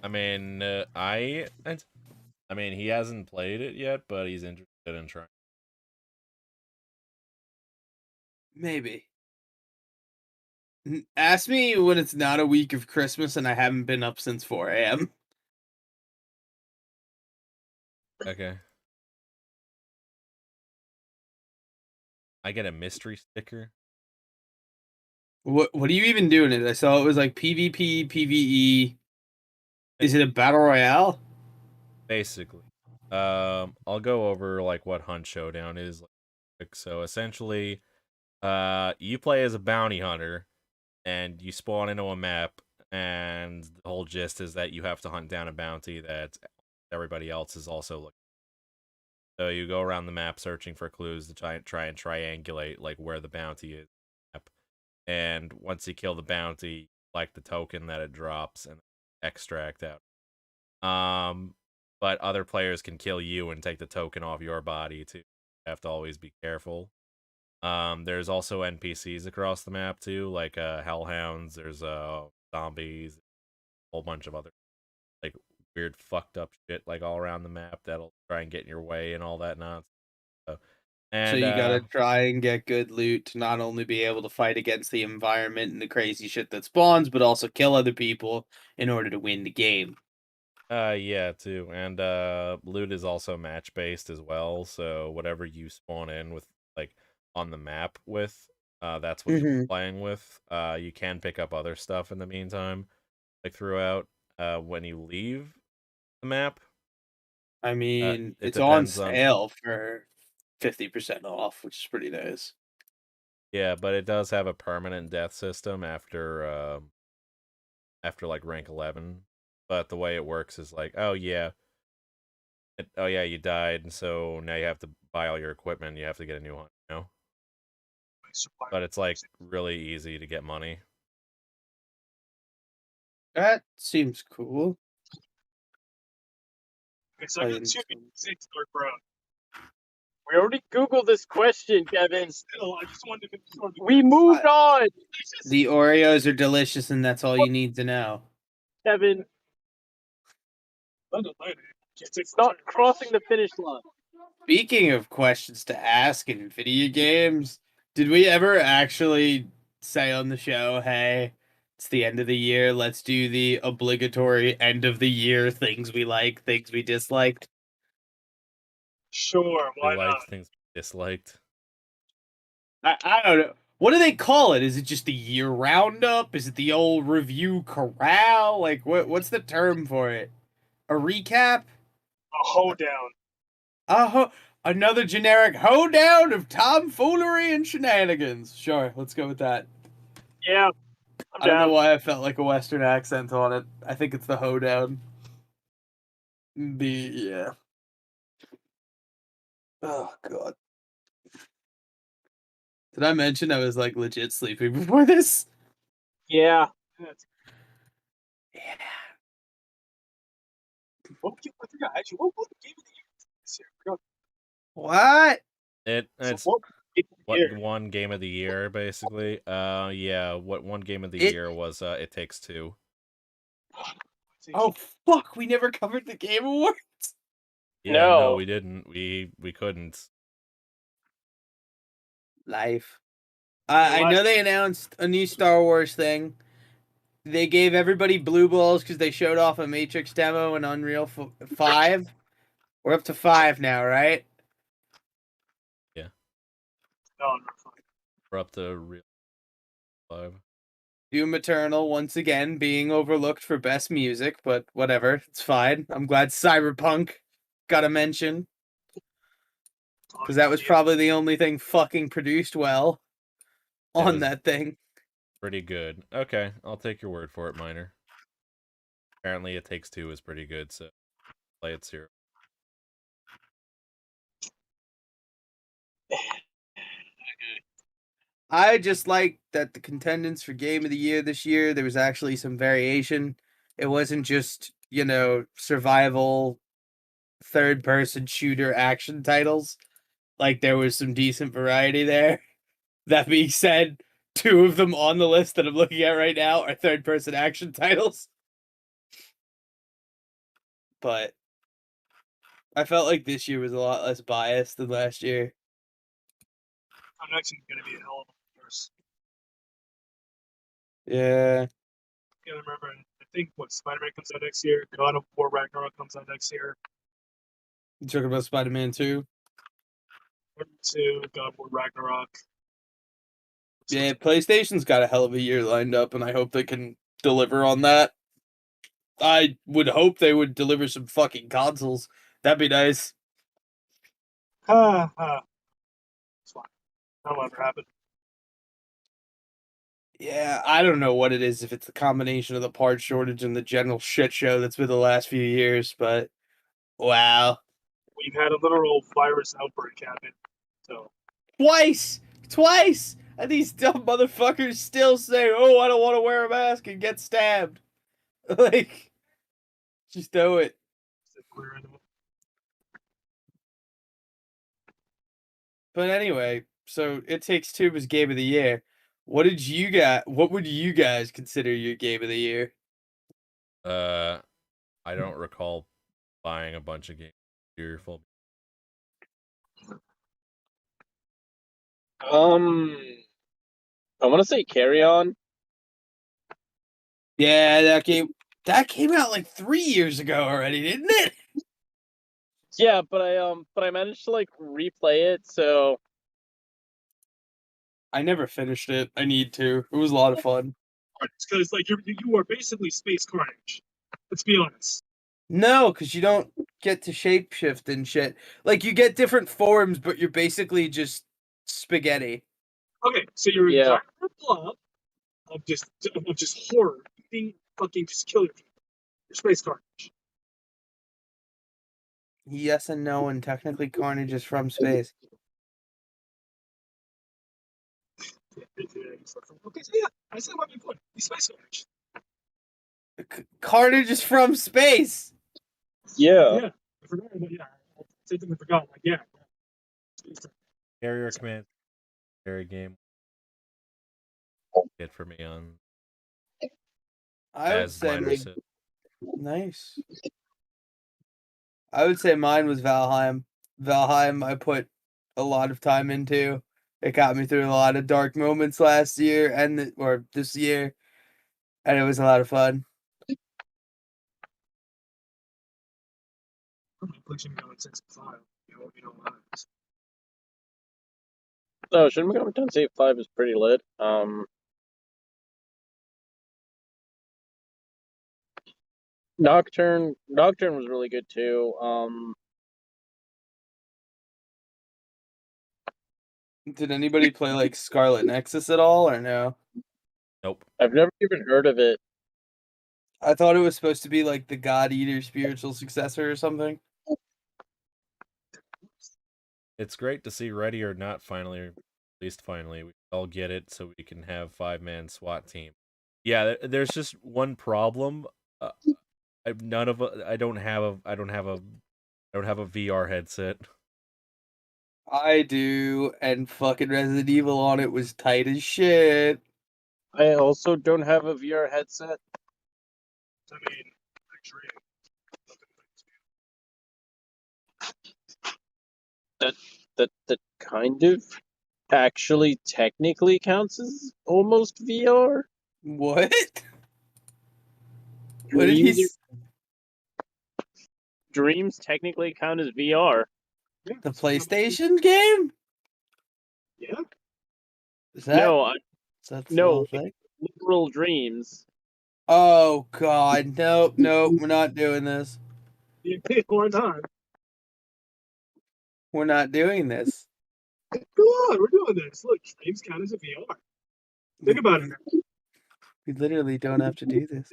[SPEAKER 1] I mean, he hasn't played it yet, but he's interested in trying.
[SPEAKER 2] Maybe. Ask me when it's not a week of Christmas and I haven't been up since 4 a.m.
[SPEAKER 1] Okay. I get a mystery sticker.
[SPEAKER 2] What are you even doing it? I saw it was like PvP, PvE. Is it a battle royale?
[SPEAKER 1] Basically. I'll go over like what Hunt Showdown is. So essentially, you play as a bounty hunter, and you spawn into a map, and the whole gist is that you have to hunt down a bounty that everybody else is also looking. So you go around the map searching for clues to try and triangulate like where the bounty is. And once you kill the bounty, like the token that it drops and extract out. But other players can kill you and take the token off your body too. You have to always be careful. There's also NPCs across the map too, like hellhounds. There's zombies, a whole bunch of other like weird fucked up shit like all around the map that'll try and get in your way and all that nonsense. So,
[SPEAKER 2] So
[SPEAKER 1] and
[SPEAKER 2] you gotta try and get good loot to not only be able to fight against the environment and the crazy shit that spawns, but also kill other people in order to win the game.
[SPEAKER 1] yeah, too. And loot is also match based as well, so whatever you spawn in with like on the map with, that's what you're playing with. You can pick up other stuff in the meantime, like throughout. When you leave the map,
[SPEAKER 2] I mean,
[SPEAKER 1] it
[SPEAKER 2] it's on
[SPEAKER 1] depends on
[SPEAKER 2] sale for 50% off, which is pretty nice.
[SPEAKER 1] yeah, but it does have a permanent death system after like rank 11. But the way it works is like, oh yeah, you died, and so now you have to buy all your equipment. You have to get a new one, you know. But it's like really easy to get money.
[SPEAKER 2] That seems cool.
[SPEAKER 4] Okay, so I got two six dark brown.
[SPEAKER 3] We already Googled this question, Kevin.
[SPEAKER 4] Still, I just wanted to confirm.
[SPEAKER 3] We moved on,
[SPEAKER 2] The Oreos are delicious, and that's all you need to know.
[SPEAKER 3] Kevin. It's not crossing the finish line.
[SPEAKER 2] Speaking of questions to ask in video games, did we ever actually say on the show, hey, it's the end of the year, let's do the obligatory end of the year things we like, things we disliked?
[SPEAKER 4] Sure, why
[SPEAKER 1] We liked
[SPEAKER 4] not?
[SPEAKER 1] things we disliked.
[SPEAKER 2] I don't know. What do they call it? Is it just the year roundup? Is it the old review corral? Like, what's the term for it? A recap?
[SPEAKER 4] A hoedown.
[SPEAKER 2] Another generic hoedown of tomfoolery and shenanigans. Sure, let's go with that.
[SPEAKER 3] Yeah,
[SPEAKER 2] I don't know why I felt like a Western accent on it. I think it's the hoedown. Yeah. Oh god. Did I mention I was like legit sleeping before this?
[SPEAKER 3] Yeah.
[SPEAKER 2] Yeah.
[SPEAKER 4] I forgot. Actually, what was the game of the year this year? I forgot.
[SPEAKER 2] What?
[SPEAKER 1] It's
[SPEAKER 4] So
[SPEAKER 1] what
[SPEAKER 4] year?
[SPEAKER 1] one game of the year basically. Yeah, what one game of the year was It Takes Two.
[SPEAKER 2] Oh fuck, we never covered the Game Awards.
[SPEAKER 1] Yeah,
[SPEAKER 3] No.
[SPEAKER 1] no, we didn't. We couldn't.
[SPEAKER 2] Life. I know they announced a new Star Wars thing. They gave everybody blue balls because they showed off a Matrix demo in Unreal 5. We're up to 5 now, right?
[SPEAKER 1] Yeah.
[SPEAKER 4] No.
[SPEAKER 1] We're up to real 5.
[SPEAKER 2] Doom Eternal once again being overlooked for best music, but whatever, it's fine. I'm glad Cyberpunk got a mention because that was probably the only thing fucking produced well on
[SPEAKER 1] was-
[SPEAKER 2] that thing.
[SPEAKER 1] Pretty good. Okay, I'll take your word for it, Miner. Apparently, It Takes Two is pretty good, so play it zero.
[SPEAKER 2] I just like that the contendants for Game of the Year this year, there was actually some variation. It wasn't just, survival, third-person shooter action titles. Like, there was some decent variety there. That being said, 2 of them on the list that I'm looking at right now are third-person action titles. But I felt like this year was a lot less biased than last year.
[SPEAKER 4] I'm actually going to be a hell of a worse.
[SPEAKER 2] Yeah.
[SPEAKER 4] I can't remember. I think Spider-Man comes out next year. God of War Ragnarok comes out next year.
[SPEAKER 2] You talking about Spider-Man 2?
[SPEAKER 4] 2, God of War Ragnarok.
[SPEAKER 2] Yeah, PlayStation's got a hell of a year lined up, and I hope they can deliver on that. I would hope they would deliver some fucking consoles. That'd be nice.
[SPEAKER 4] It's fine. That'll ever happen.
[SPEAKER 2] Yeah, I don't know what it is, if it's the combination of the part shortage and the general shit show that's been the last few years, but wow.
[SPEAKER 4] We've had a literal virus outbreak happen. So
[SPEAKER 2] Twice! And these dumb motherfuckers still say, oh, I don't want to wear a mask and get stabbed. Like, just do it. But anyway, So It Takes Two was game of the year. What would you guys consider your game of the year?
[SPEAKER 1] I don't recall buying a bunch of games here full.
[SPEAKER 3] I want to say Carry On.
[SPEAKER 2] Yeah, that came out like 3 years ago already, didn't it?
[SPEAKER 3] Yeah, but I managed to like replay it, so
[SPEAKER 2] I never finished it. I need to. It was a lot of fun.
[SPEAKER 4] Because like you are basically Space Carnage. Let's be honest.
[SPEAKER 2] No, because you don't get to shapeshift and shit. Like you get different forms, but you're basically just spaghetti.
[SPEAKER 4] Okay, so you're a
[SPEAKER 3] Yeah.
[SPEAKER 4] giant blob of just horror, eating, fucking just killing people. You're Space Carnage.
[SPEAKER 2] Yes and no, and technically Carnage is from space.
[SPEAKER 4] Okay, so yeah, I said what my point. He's Space Carnage.
[SPEAKER 2] Carnage is from space.
[SPEAKER 3] yeah.
[SPEAKER 4] Yeah, I forgot. Yeah, I said I forgot. Like yeah.
[SPEAKER 1] Carrier Command. Carry game. Good for me on
[SPEAKER 2] I would
[SPEAKER 1] as
[SPEAKER 2] say
[SPEAKER 1] minor set.
[SPEAKER 2] nice. I would say mine was Valheim. Valheim, I put a lot of time into. It got me through a lot of dark moments last year or this year, and it was a lot of fun.
[SPEAKER 4] PlayStation Megami Tensei 5. You know what?
[SPEAKER 3] No, Shin Megami Tensei 5 is pretty lit. Nocturne was really good too.
[SPEAKER 2] Did anybody play like Scarlet Nexus at all, or no?
[SPEAKER 1] Nope.
[SPEAKER 3] I've never even heard of it.
[SPEAKER 2] I thought it was supposed to be like the God Eater spiritual successor or something.
[SPEAKER 1] It's great to see Ready or Not finally, at least finally, we all get it, so we can have 5-man SWAT team. Yeah, there's just one problem. I don't have a VR headset.
[SPEAKER 2] I do, and fucking Resident Evil on it was tight as shit.
[SPEAKER 3] I also don't have a VR headset.
[SPEAKER 4] I mean, actually,
[SPEAKER 3] That kind of actually technically counts as almost VR.
[SPEAKER 2] What? What did he?
[SPEAKER 3] Dreams, Dreams technically count as VR.
[SPEAKER 4] yeah,
[SPEAKER 2] The PlayStation game?
[SPEAKER 4] Yeah.
[SPEAKER 2] Is that
[SPEAKER 3] No,
[SPEAKER 2] is that the
[SPEAKER 3] no,
[SPEAKER 2] whole thing?
[SPEAKER 3] literal dreams.
[SPEAKER 2] Oh god, nope, we're not doing this.
[SPEAKER 4] You pick one time.
[SPEAKER 2] We're not doing this.
[SPEAKER 4] Come on, we're doing this. Look, dreams count as a VR. Think about it now.
[SPEAKER 2] We literally don't have to do this.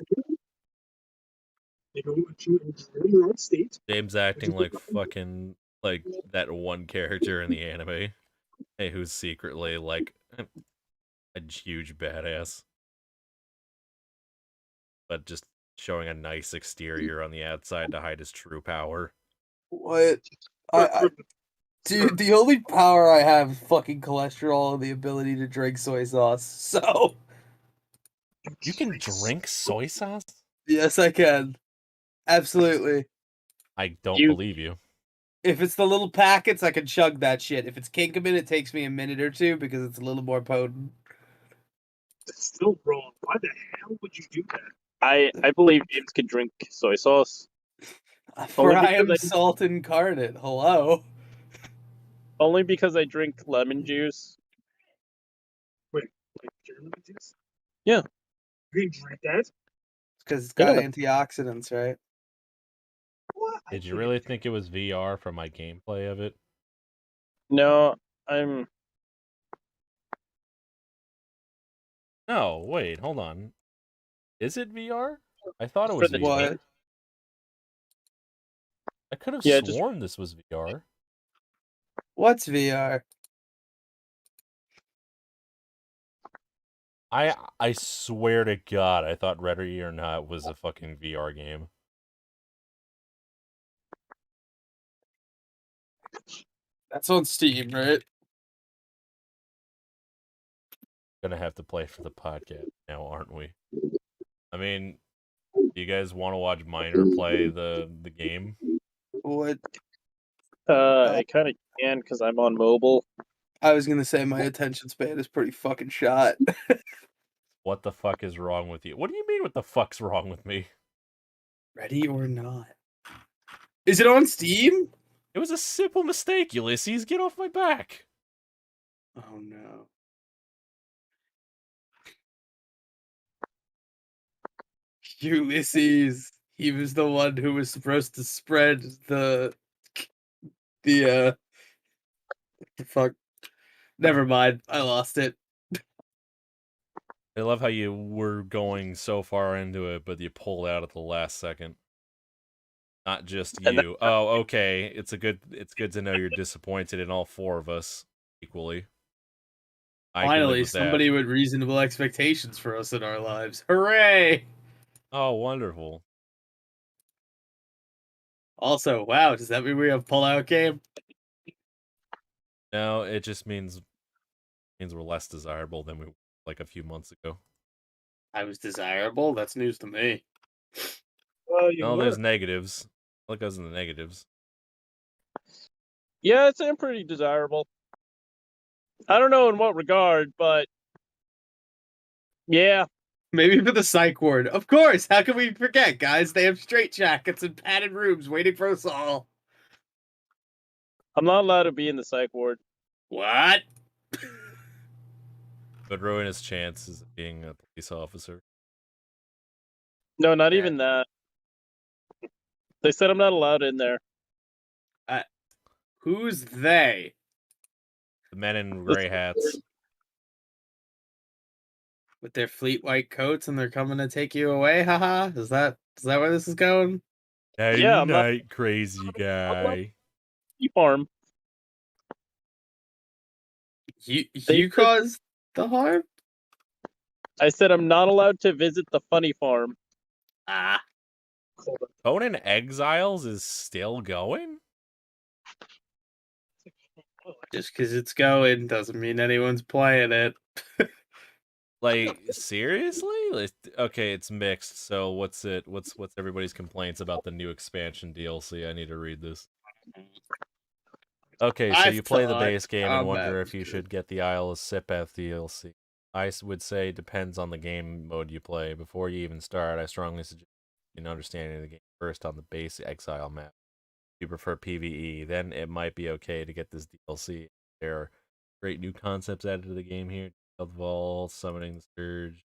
[SPEAKER 4] You go into a dream state.
[SPEAKER 1] James acting like fucking like that one character in the anime, hey, who's secretly like a huge badass, but just showing a nice exterior on the outside to hide his true power.
[SPEAKER 2] What? Dude, the only power I have is fucking cholesterol and the ability to drink soy sauce. So
[SPEAKER 1] You can drink soy sauce?
[SPEAKER 2] yes, I can. Absolutely.
[SPEAKER 1] I don't
[SPEAKER 3] You-
[SPEAKER 1] believe you.
[SPEAKER 2] If it's the little packets, I can chug that shit. If it's Kinkaman, it takes me a minute or two because it's a little more potent.
[SPEAKER 4] That's still wrong. Why the hell would you do that?
[SPEAKER 3] I believe James can drink soy sauce.
[SPEAKER 2] For
[SPEAKER 3] Only
[SPEAKER 2] I am
[SPEAKER 3] because
[SPEAKER 2] salt incarnate. Hello.
[SPEAKER 3] Only because I drink lemon juice.
[SPEAKER 4] Like German juice?
[SPEAKER 3] Yeah.
[SPEAKER 4] You can drink that?
[SPEAKER 2] Because it's got
[SPEAKER 3] Yeah.
[SPEAKER 2] antioxidants, right?
[SPEAKER 4] What?
[SPEAKER 1] Did you really think it was VR from my gameplay of it?
[SPEAKER 3] No, I'm.
[SPEAKER 1] No, wait, hold on. Is it VR? I thought it
[SPEAKER 3] For
[SPEAKER 1] was
[SPEAKER 3] the
[SPEAKER 1] VR.
[SPEAKER 2] What?
[SPEAKER 1] I could have
[SPEAKER 3] Yeah, just-
[SPEAKER 1] sworn this was VR.
[SPEAKER 2] What's VR?
[SPEAKER 1] I swear to God, I thought Ready or Not was a fucking VR game.
[SPEAKER 2] That's on Steam, right?
[SPEAKER 1] gonna have to play for the podcast now, aren't we? I mean, do you guys want to watch Miner play the game?
[SPEAKER 2] What?
[SPEAKER 3] I kind of can because I'm on mobile.
[SPEAKER 2] I was gonna say my attention span is pretty fucking shot.
[SPEAKER 1] What the fuck is wrong with you? What do you mean? What the fuck's wrong with me?
[SPEAKER 2] Ready or not? Is it on Steam?
[SPEAKER 1] It was a simple mistake, Ulysses. Get off my back.
[SPEAKER 2] Oh no. Ulysses. He was the one who was supposed to spread the fuck. Never mind. I lost it.
[SPEAKER 1] I love how you were going so far into it, but you pulled out at the last second. Not just
[SPEAKER 3] And
[SPEAKER 1] you. Oh, okay. It's good to know you're disappointed in all four of us equally. I can live
[SPEAKER 2] Finally,
[SPEAKER 1] with that.
[SPEAKER 2] somebody with reasonable expectations for us in our lives. Hooray!
[SPEAKER 1] Oh, wonderful.
[SPEAKER 2] Also, wow, does that mean we have pull-out game?
[SPEAKER 1] No, it just means we're less desirable than we were like a few months ago.
[SPEAKER 2] I was desirable? That's news to me.
[SPEAKER 4] Well, you
[SPEAKER 1] No,
[SPEAKER 4] were.
[SPEAKER 1] there's negatives. Look us in the negatives.
[SPEAKER 3] Yeah, I'd say I'm pretty desirable. I don't know in what regard, but yeah.
[SPEAKER 2] Maybe for the psych ward. Of course, how can we forget, guys? They have straitjackets and padded rooms waiting for us all.
[SPEAKER 3] I'm not allowed to be in the psych ward.
[SPEAKER 2] What?
[SPEAKER 1] But ruin his chances of being a police officer.
[SPEAKER 3] No, not
[SPEAKER 2] Yeah.
[SPEAKER 3] even that. They said I'm not allowed in there.
[SPEAKER 2] Who's they?
[SPEAKER 1] The men in gray hats.
[SPEAKER 2] With their fleet white coats and they're coming to take you away? Haha. Is that where this is going?
[SPEAKER 1] Night,
[SPEAKER 3] Yeah, I'm not-
[SPEAKER 1] night, crazy guy.
[SPEAKER 3] Farm.
[SPEAKER 2] You
[SPEAKER 3] They-
[SPEAKER 2] caused the harm?
[SPEAKER 3] I said I'm not allowed to visit the funny farm.
[SPEAKER 2] Ah.
[SPEAKER 1] Conan Exiles is still going?
[SPEAKER 2] Just because it's going doesn't mean anyone's playing it.
[SPEAKER 1] Like, seriously? Like, okay, it's mixed. So what's everybody's complaints about the new expansion DLC? I need to read this. Okay, so
[SPEAKER 2] I've
[SPEAKER 1] you play the
[SPEAKER 2] thought
[SPEAKER 1] base game and
[SPEAKER 2] combat
[SPEAKER 1] wonder
[SPEAKER 2] was
[SPEAKER 1] if you
[SPEAKER 2] good.
[SPEAKER 1] should get the Isle of Sipeth DLC. I would say depends on the game mode you play. Before you even start, I strongly suggest an understanding of the game first on the base Exile map. If you prefer PvE, then it might be okay to get this DLC. There are great new concepts added to the game here. Vault, summoning the Scourge.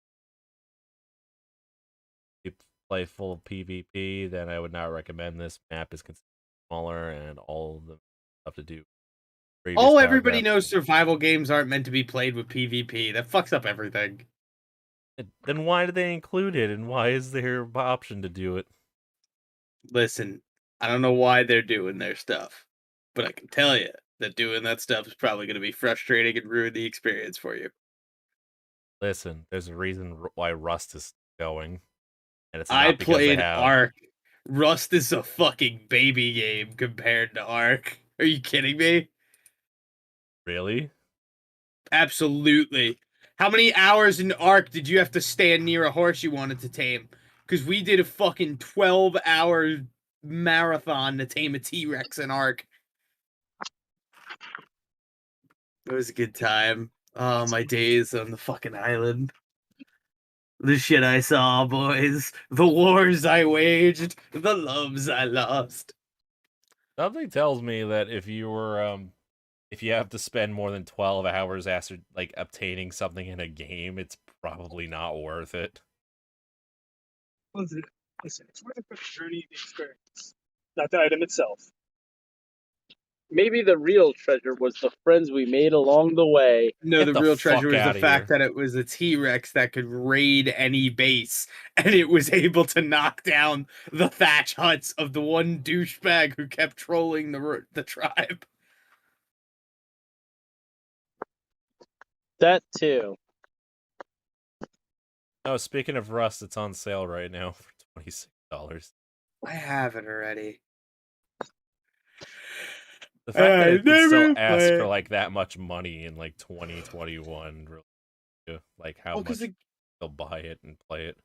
[SPEAKER 1] If you play full PvP, then I would not recommend this. Map is considerably smaller and all of the stuff to do. Previous
[SPEAKER 2] Oh,
[SPEAKER 1] power
[SPEAKER 2] everybody
[SPEAKER 1] grab-
[SPEAKER 2] knows survival games aren't meant to be played with PvP. That fucks up everything.
[SPEAKER 1] Then why did they include it, and why is there an option to do it?
[SPEAKER 2] Listen, I don't know why they're doing their stuff, but I can tell you that doing that stuff is probably going to be frustrating and ruin the experience for you.
[SPEAKER 1] Listen, there's a reason why Rust is going, and it's
[SPEAKER 2] I
[SPEAKER 1] not because they
[SPEAKER 2] played
[SPEAKER 1] have.
[SPEAKER 2] Ark. Rust is a fucking baby game compared to Ark. Are you kidding me?
[SPEAKER 1] Really?
[SPEAKER 2] Absolutely. How many hours in Ark did you have to stand near a horse you wanted to tame? Because we did a fucking 12-hour marathon to tame a T-Rex in Ark. It was a good time. Oh, my days on the fucking island. The shit I saw, boys. The wars I waged. The loves I lost.
[SPEAKER 1] Something tells me that if you have to spend more than 12 hours after like obtaining something in a game, it's probably not worth it.
[SPEAKER 4] Listen, it's worth it for the journey, the experience, not the item itself.
[SPEAKER 3] Maybe the real treasure was the friends we made along the way.
[SPEAKER 2] No,
[SPEAKER 1] Get
[SPEAKER 2] the
[SPEAKER 1] the
[SPEAKER 2] real
[SPEAKER 1] fuck
[SPEAKER 2] treasure was the
[SPEAKER 1] outta
[SPEAKER 2] fact
[SPEAKER 1] here.
[SPEAKER 2] that it was a T-Rex that could raid any base, and it was able to knock down the thatch huts of the one douchebag who kept trolling the tribe.
[SPEAKER 3] That too.
[SPEAKER 1] Oh, speaking of Rust, it's on sale right now for $26.
[SPEAKER 2] I have it already.
[SPEAKER 1] The fact that
[SPEAKER 2] I
[SPEAKER 1] it can still
[SPEAKER 2] never
[SPEAKER 1] ask for
[SPEAKER 2] played.
[SPEAKER 1] like that much money in like 2021 really like how
[SPEAKER 2] Well,
[SPEAKER 1] much
[SPEAKER 2] because
[SPEAKER 1] they'll buy it and play it.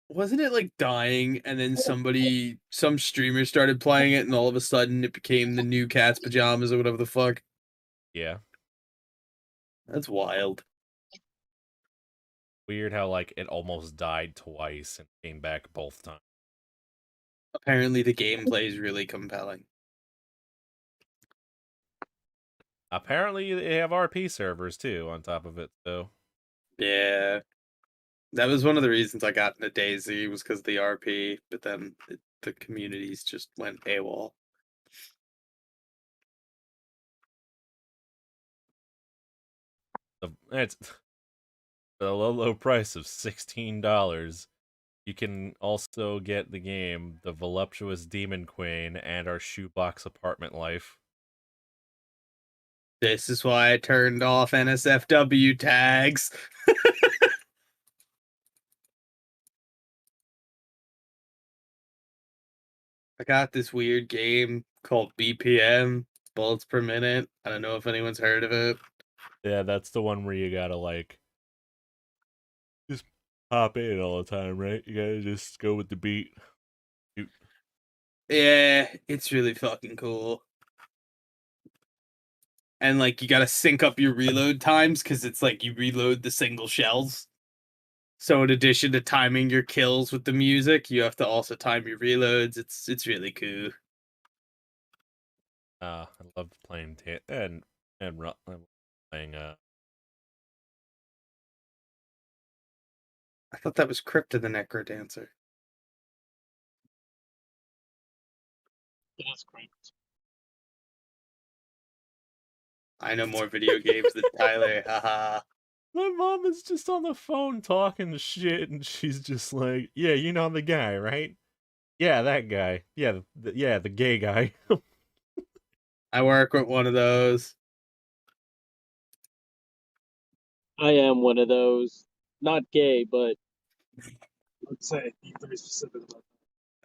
[SPEAKER 2] wasn't it like dying, and then some streamer started playing it, and all of a sudden it became the new Cat's Pajamas or whatever the fuck.
[SPEAKER 1] Yeah,
[SPEAKER 2] That's wild.
[SPEAKER 1] weird how like it almost died twice and came back both times.
[SPEAKER 2] Apparently, the gameplay is really compelling.
[SPEAKER 1] Apparently, they have RP servers too on top of it, so
[SPEAKER 2] Yeah, that was one of the reasons I got into DayZ was because of the RP, but then the communities just went AWOL.
[SPEAKER 1] it's the low price of $16. You can also get the game, The Voluptuous Demon Queen, and our Shoebox Apartment Life.
[SPEAKER 2] This is why I turned off NSFW tags. I got this weird game called BPM, Bullets Per Minute. I don't know if anyone's heard of it.
[SPEAKER 1] Yeah, that's the one where you gotta like just hop in all the time, right? You gotta just go with the beat.
[SPEAKER 2] Yeah, it's really fucking cool. And like you gotta sync up your reload times because it's like you reload the single shells. So in addition to timing your kills with the music, you have to also time your reloads. It's really cool.
[SPEAKER 1] I love playing and playing
[SPEAKER 2] I thought that was Crypta the Necrodancer.
[SPEAKER 3] It is great.
[SPEAKER 2] I know more video games than Tyler. Haha.
[SPEAKER 1] My mom is just on the phone talking shit, and she's just like, "Yeah, you know the guy, right? Yeah, that guy. Yeah, the gay guy."
[SPEAKER 2] I work with one of those.
[SPEAKER 3] I am one of those. Not gay, but
[SPEAKER 4] I'd say be very specific about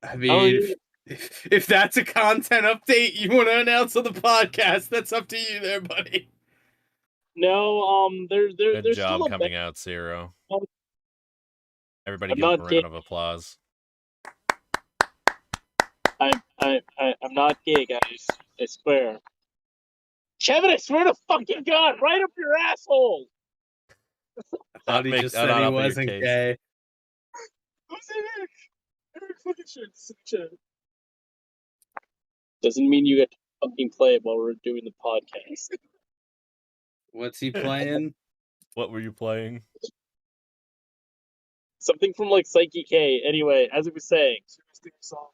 [SPEAKER 2] I
[SPEAKER 3] Oh,
[SPEAKER 2] mean,
[SPEAKER 3] yeah.
[SPEAKER 2] if that's a content update you want to announce on the podcast, that's up to you there, buddy.
[SPEAKER 3] no,
[SPEAKER 1] Good
[SPEAKER 3] there's
[SPEAKER 1] job
[SPEAKER 3] still a
[SPEAKER 1] coming out, Zero.
[SPEAKER 3] Um,
[SPEAKER 1] Everybody
[SPEAKER 3] I'm
[SPEAKER 1] give him a
[SPEAKER 3] not
[SPEAKER 1] round of applause.
[SPEAKER 3] I'm not gay, guys. I swear. Kevin, I swear to fucking God, right up your asshole!
[SPEAKER 2] I thought he just
[SPEAKER 1] not
[SPEAKER 2] said he
[SPEAKER 1] up your
[SPEAKER 2] wasn't
[SPEAKER 1] case.
[SPEAKER 2] gay.
[SPEAKER 4] Who's Eric? Eric fucking shit.
[SPEAKER 3] Doesn't mean you get to fucking play it while we're doing the podcast.
[SPEAKER 2] What's he playing?
[SPEAKER 1] What were you playing?
[SPEAKER 3] Something from like Psyche K. Anyway, as I was saying,
[SPEAKER 4] Interesting song.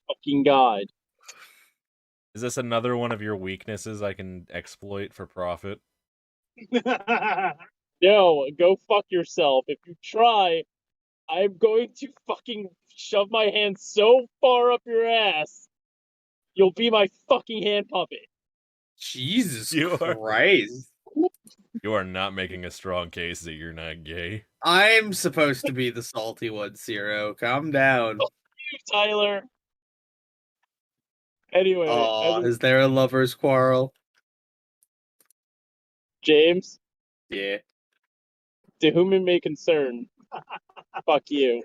[SPEAKER 3] fucking God.
[SPEAKER 1] Is this another one of your weaknesses I can exploit for profit?
[SPEAKER 3] No, go fuck yourself. If you try, I'm going to fucking shove my hand so far up your ass, you'll be my fucking hand puppet.
[SPEAKER 2] Jesus
[SPEAKER 1] You are-
[SPEAKER 2] Christ.
[SPEAKER 1] You are not making a strong case that you're not gay.
[SPEAKER 2] I'm supposed to be the salty one, Zero. Calm down.
[SPEAKER 3] Tyler. Anyway,
[SPEAKER 2] Is there a lover's quarrel?
[SPEAKER 3] James,
[SPEAKER 2] Yeah.
[SPEAKER 3] to whom it may concern, fuck you.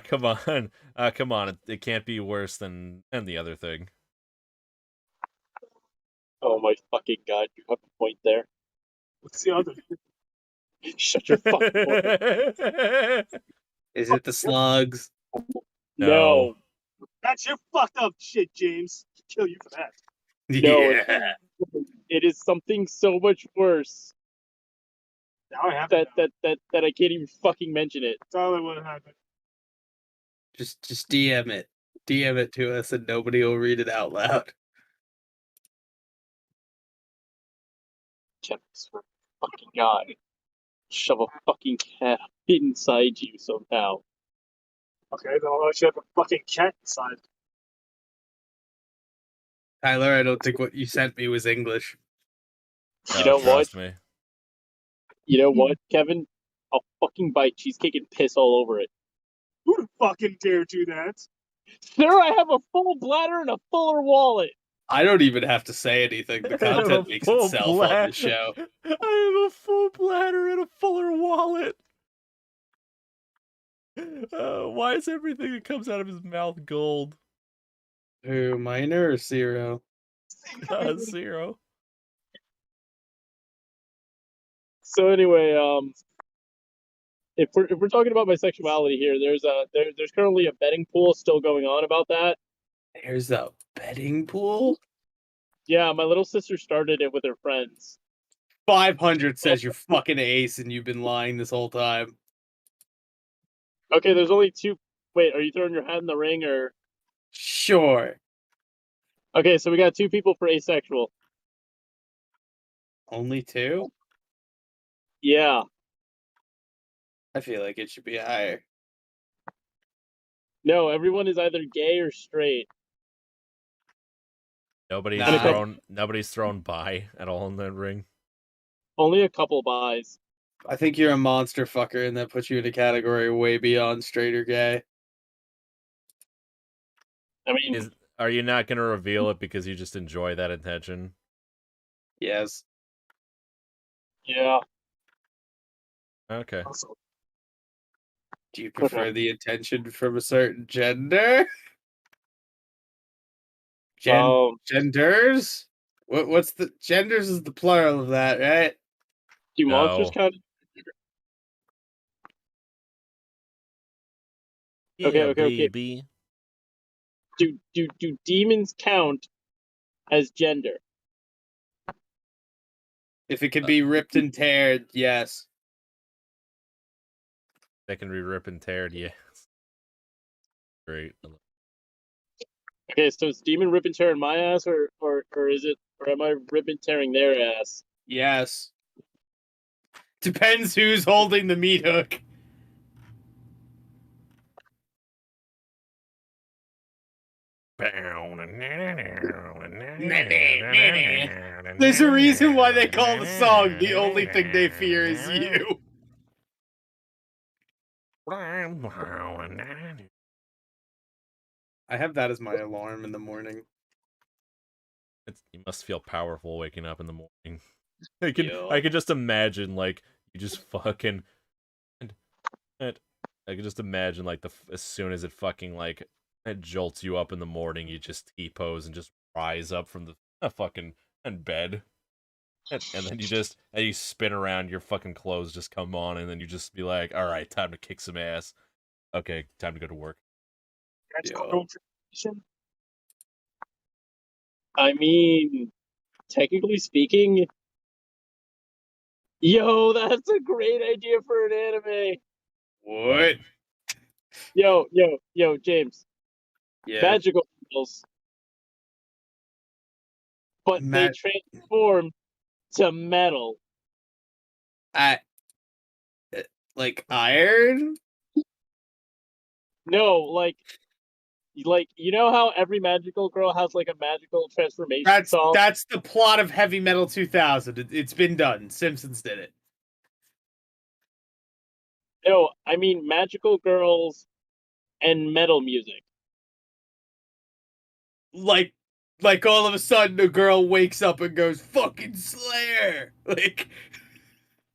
[SPEAKER 1] Come on. Come on. It can't be worse than the other thing.
[SPEAKER 3] Oh my fucking God, you have a point there.
[SPEAKER 4] What's the other?
[SPEAKER 3] Shut your fucking mouth.
[SPEAKER 2] Is it the slugs?
[SPEAKER 3] No.
[SPEAKER 4] That's your fucked up shit, James. I'll kill you for that.
[SPEAKER 3] No,
[SPEAKER 2] Yeah.
[SPEAKER 3] it is something so much worse
[SPEAKER 4] Now I have
[SPEAKER 3] that
[SPEAKER 4] to know.
[SPEAKER 3] that I can't even fucking mention it.
[SPEAKER 4] Tyler, what happened?
[SPEAKER 2] Just DM it. DM it to us and nobody will read it out loud.
[SPEAKER 3] Kevin, I swear to fucking God. Shove a fucking cat inside you somehow.
[SPEAKER 4] Okay, then I'll let you have a fucking cat inside.
[SPEAKER 2] Tyler, I don't think what you sent me was English.
[SPEAKER 3] You know what?
[SPEAKER 1] Trust me.
[SPEAKER 3] You know what, Kevin? I'll fucking bite cheesecake and piss all over it.
[SPEAKER 4] Who the fucking dare do that?
[SPEAKER 3] Sir, I have a full bladder and a fuller wallet.
[SPEAKER 2] I don't even have to say anything. The
[SPEAKER 1] I have a
[SPEAKER 2] content makes
[SPEAKER 1] full
[SPEAKER 2] itself on
[SPEAKER 1] bladder.
[SPEAKER 2] the show.
[SPEAKER 1] I have a full bladder and a fuller wallet. Why is everything that comes out of his mouth gold?
[SPEAKER 2] Who, Minor or Zero?
[SPEAKER 1] 0.
[SPEAKER 3] So anyway, if we're talking about bisexuality here, there's currently a betting pool still going on about that.
[SPEAKER 2] There's a betting pool?
[SPEAKER 3] Yeah, my little sister started it with her friends.
[SPEAKER 2] 500 says you're fucking ace and you've been lying this whole time.
[SPEAKER 3] Okay, there's only two. Wait, are you throwing your hat in the ring or?
[SPEAKER 2] Sure.
[SPEAKER 3] Okay, so we got 2 people for asexual.
[SPEAKER 2] Only 2?
[SPEAKER 3] Yeah.
[SPEAKER 2] I feel like it should be higher.
[SPEAKER 3] No, everyone is either gay or straight.
[SPEAKER 1] Nobody's
[SPEAKER 2] Nah.
[SPEAKER 1] thrown by at all in that ring.
[SPEAKER 3] Only a couple buys.
[SPEAKER 2] I think you're a monster fucker, and that puts you in a category way beyond straight or gay.
[SPEAKER 3] I mean,
[SPEAKER 1] Are you not gonna reveal it because you just enjoy that attention?
[SPEAKER 2] Yes.
[SPEAKER 3] yeah.
[SPEAKER 1] Okay.
[SPEAKER 2] Do you prefer the attention from a certain gender? Genders? What's the genders is the plural of that, right?
[SPEAKER 3] Do monsters
[SPEAKER 1] No.
[SPEAKER 3] count? Okay.
[SPEAKER 1] Baby.
[SPEAKER 3] Do demons count as gender?
[SPEAKER 2] If it can be ripped and teared, yes.
[SPEAKER 1] That can be rip and teared, yes. Great.
[SPEAKER 3] Okay, so is demon rip and tearing my ass, or is it, or am I rip and tearing their ass?
[SPEAKER 2] Yes. Depends who's holding the meat hook. There's a reason why they call the song The Only Thing They Fear Is You. I have that as my alarm in the morning.
[SPEAKER 1] You must feel powerful waking up in the morning.
[SPEAKER 2] Yeah.
[SPEAKER 1] I could just imagine, like, you just fucking... I could just imagine, like, as soon as it fucking, like, it jolts you up in the morning, you just T-pose and just rise up from the fucking bed. And then you spin around, your fucking clothes just come on, and then you just be like, alright, time to kick some ass. Okay, time to go to work.
[SPEAKER 3] I mean, technically speaking, yo, that's a great idea for an anime.
[SPEAKER 2] What?
[SPEAKER 3] Yo, James.
[SPEAKER 2] Yeah.
[SPEAKER 3] Magical girls, but they transform to metal.
[SPEAKER 2] Like iron?
[SPEAKER 3] No, like you know how every magical girl has like a magical transformation song?
[SPEAKER 2] That's the plot of Heavy Metal 2000. It's been done. Simpsons did it.
[SPEAKER 3] No, I mean magical girls and metal music.
[SPEAKER 2] Like all of a sudden a girl wakes up and goes, fucking Slayer! Like,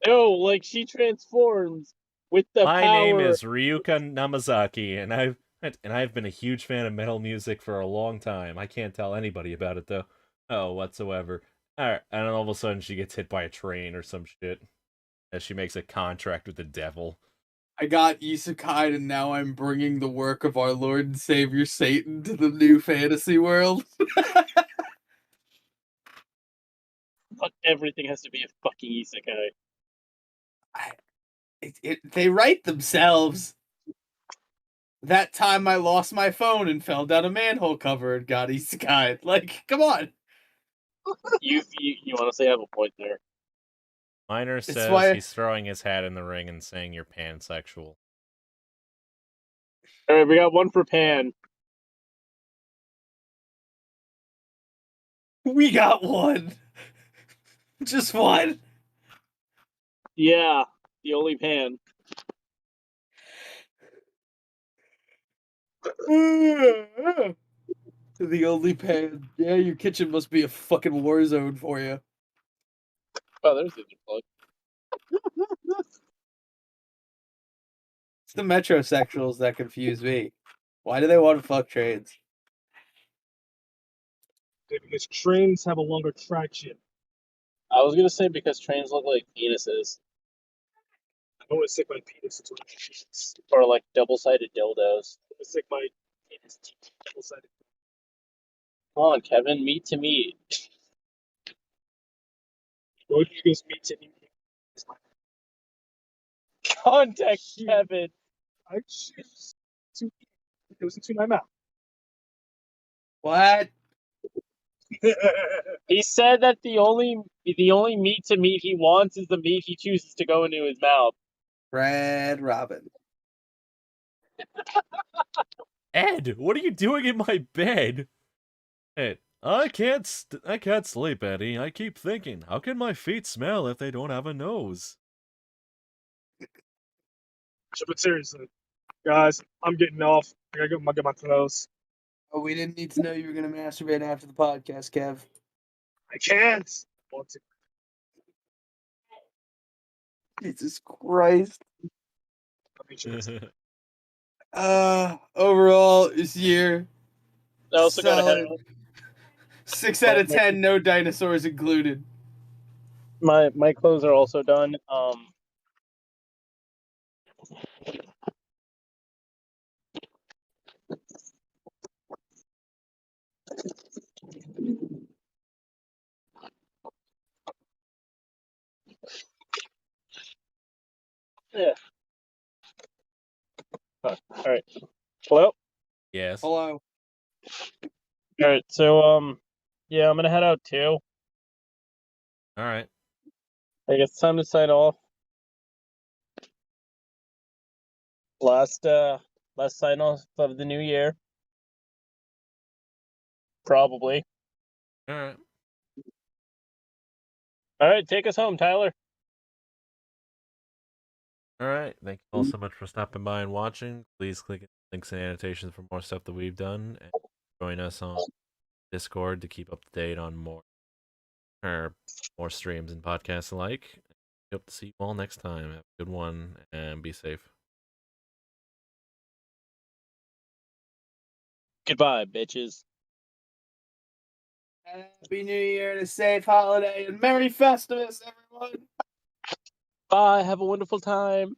[SPEAKER 3] no, like she transforms with the
[SPEAKER 1] My
[SPEAKER 3] power.
[SPEAKER 1] name is Ryuka Namazaki, and I've been a huge fan of metal music for a long time. I can't tell anybody about it though. Oh, whatsoever. Alright, and then all of a sudden she gets hit by a train or some shit. As she makes a contract with the devil.
[SPEAKER 2] I got isekai, and now I'm bringing the work of our Lord and Savior Satan to the new fantasy world.
[SPEAKER 3] Not everything has to be a fucking isekai.
[SPEAKER 2] They write themselves. That time I lost my phone and fell down a manhole cover and got isekai. Like, come on.
[SPEAKER 3] You honestly have a point there.
[SPEAKER 1] Minor
[SPEAKER 2] It's
[SPEAKER 1] says
[SPEAKER 2] why-
[SPEAKER 1] he's throwing his hat in the ring and saying you're pansexual.
[SPEAKER 3] Alright, we got one for Pan.
[SPEAKER 2] We got one. Just one.
[SPEAKER 3] Yeah, the only Pan.
[SPEAKER 2] The only pan. Yeah, your kitchen must be a fucking war zone for you.
[SPEAKER 3] Oh, there's the plug.
[SPEAKER 2] It's the metrosexuals that confuse me. Why do they want to fuck trains?
[SPEAKER 4] Because trains have a longer traction.
[SPEAKER 3] I was gonna say because trains look like penises.
[SPEAKER 4] I don't want to stick my penis into it.
[SPEAKER 3] Or like double-sided dildos.
[SPEAKER 4] I'm gonna stick my penis double-sided.
[SPEAKER 3] Come on, Kevin, meat to meat.
[SPEAKER 4] Both of you guys meet to meet.
[SPEAKER 3] Contact Kevin.
[SPEAKER 4] I choose to eat. It goes into my mouth.
[SPEAKER 2] What?
[SPEAKER 3] He said that the only meat to meat he wants is the meat he chooses to go into his mouth.
[SPEAKER 2] Red Robin.
[SPEAKER 1] Ed, what are you doing in my bed? Ed, I can't sleep, Eddie. I keep thinking, how can my feet smell if they don't have a nose?
[SPEAKER 4] But seriously, guys, I'm getting off. I gotta go get my clothes.
[SPEAKER 2] Oh, we didn't need to know you were gonna masturbate after the podcast, Kev.
[SPEAKER 4] I can't. I want to.
[SPEAKER 2] Jesus Christ.
[SPEAKER 4] I'll be sure.
[SPEAKER 2] Overall, this year,
[SPEAKER 3] I also got ahead
[SPEAKER 2] solid.
[SPEAKER 3] of
[SPEAKER 2] 6 out of 10, no dinosaurs included.
[SPEAKER 3] my clothes are also done. Yeah. All right. Hello.
[SPEAKER 1] Yes.
[SPEAKER 2] Hello.
[SPEAKER 3] All right. So yeah, I'm gonna head out too.
[SPEAKER 1] All right.
[SPEAKER 3] I guess it's time to sign off. Last sign off of the new year. Probably.
[SPEAKER 1] All right.
[SPEAKER 3] All right, take us home, Tyler.
[SPEAKER 1] All right. Thank you all so much for stopping by and watching. Please click links and annotations for more stuff that we've done, and join us on Discord to keep up to date on more streams and podcasts alike. Hope to see you all next time. Have a good one and be safe.
[SPEAKER 3] Goodbye, bitches.
[SPEAKER 2] Happy New Year and a safe holiday and Merry Festivus, everyone.
[SPEAKER 3] Bye. Have a wonderful time.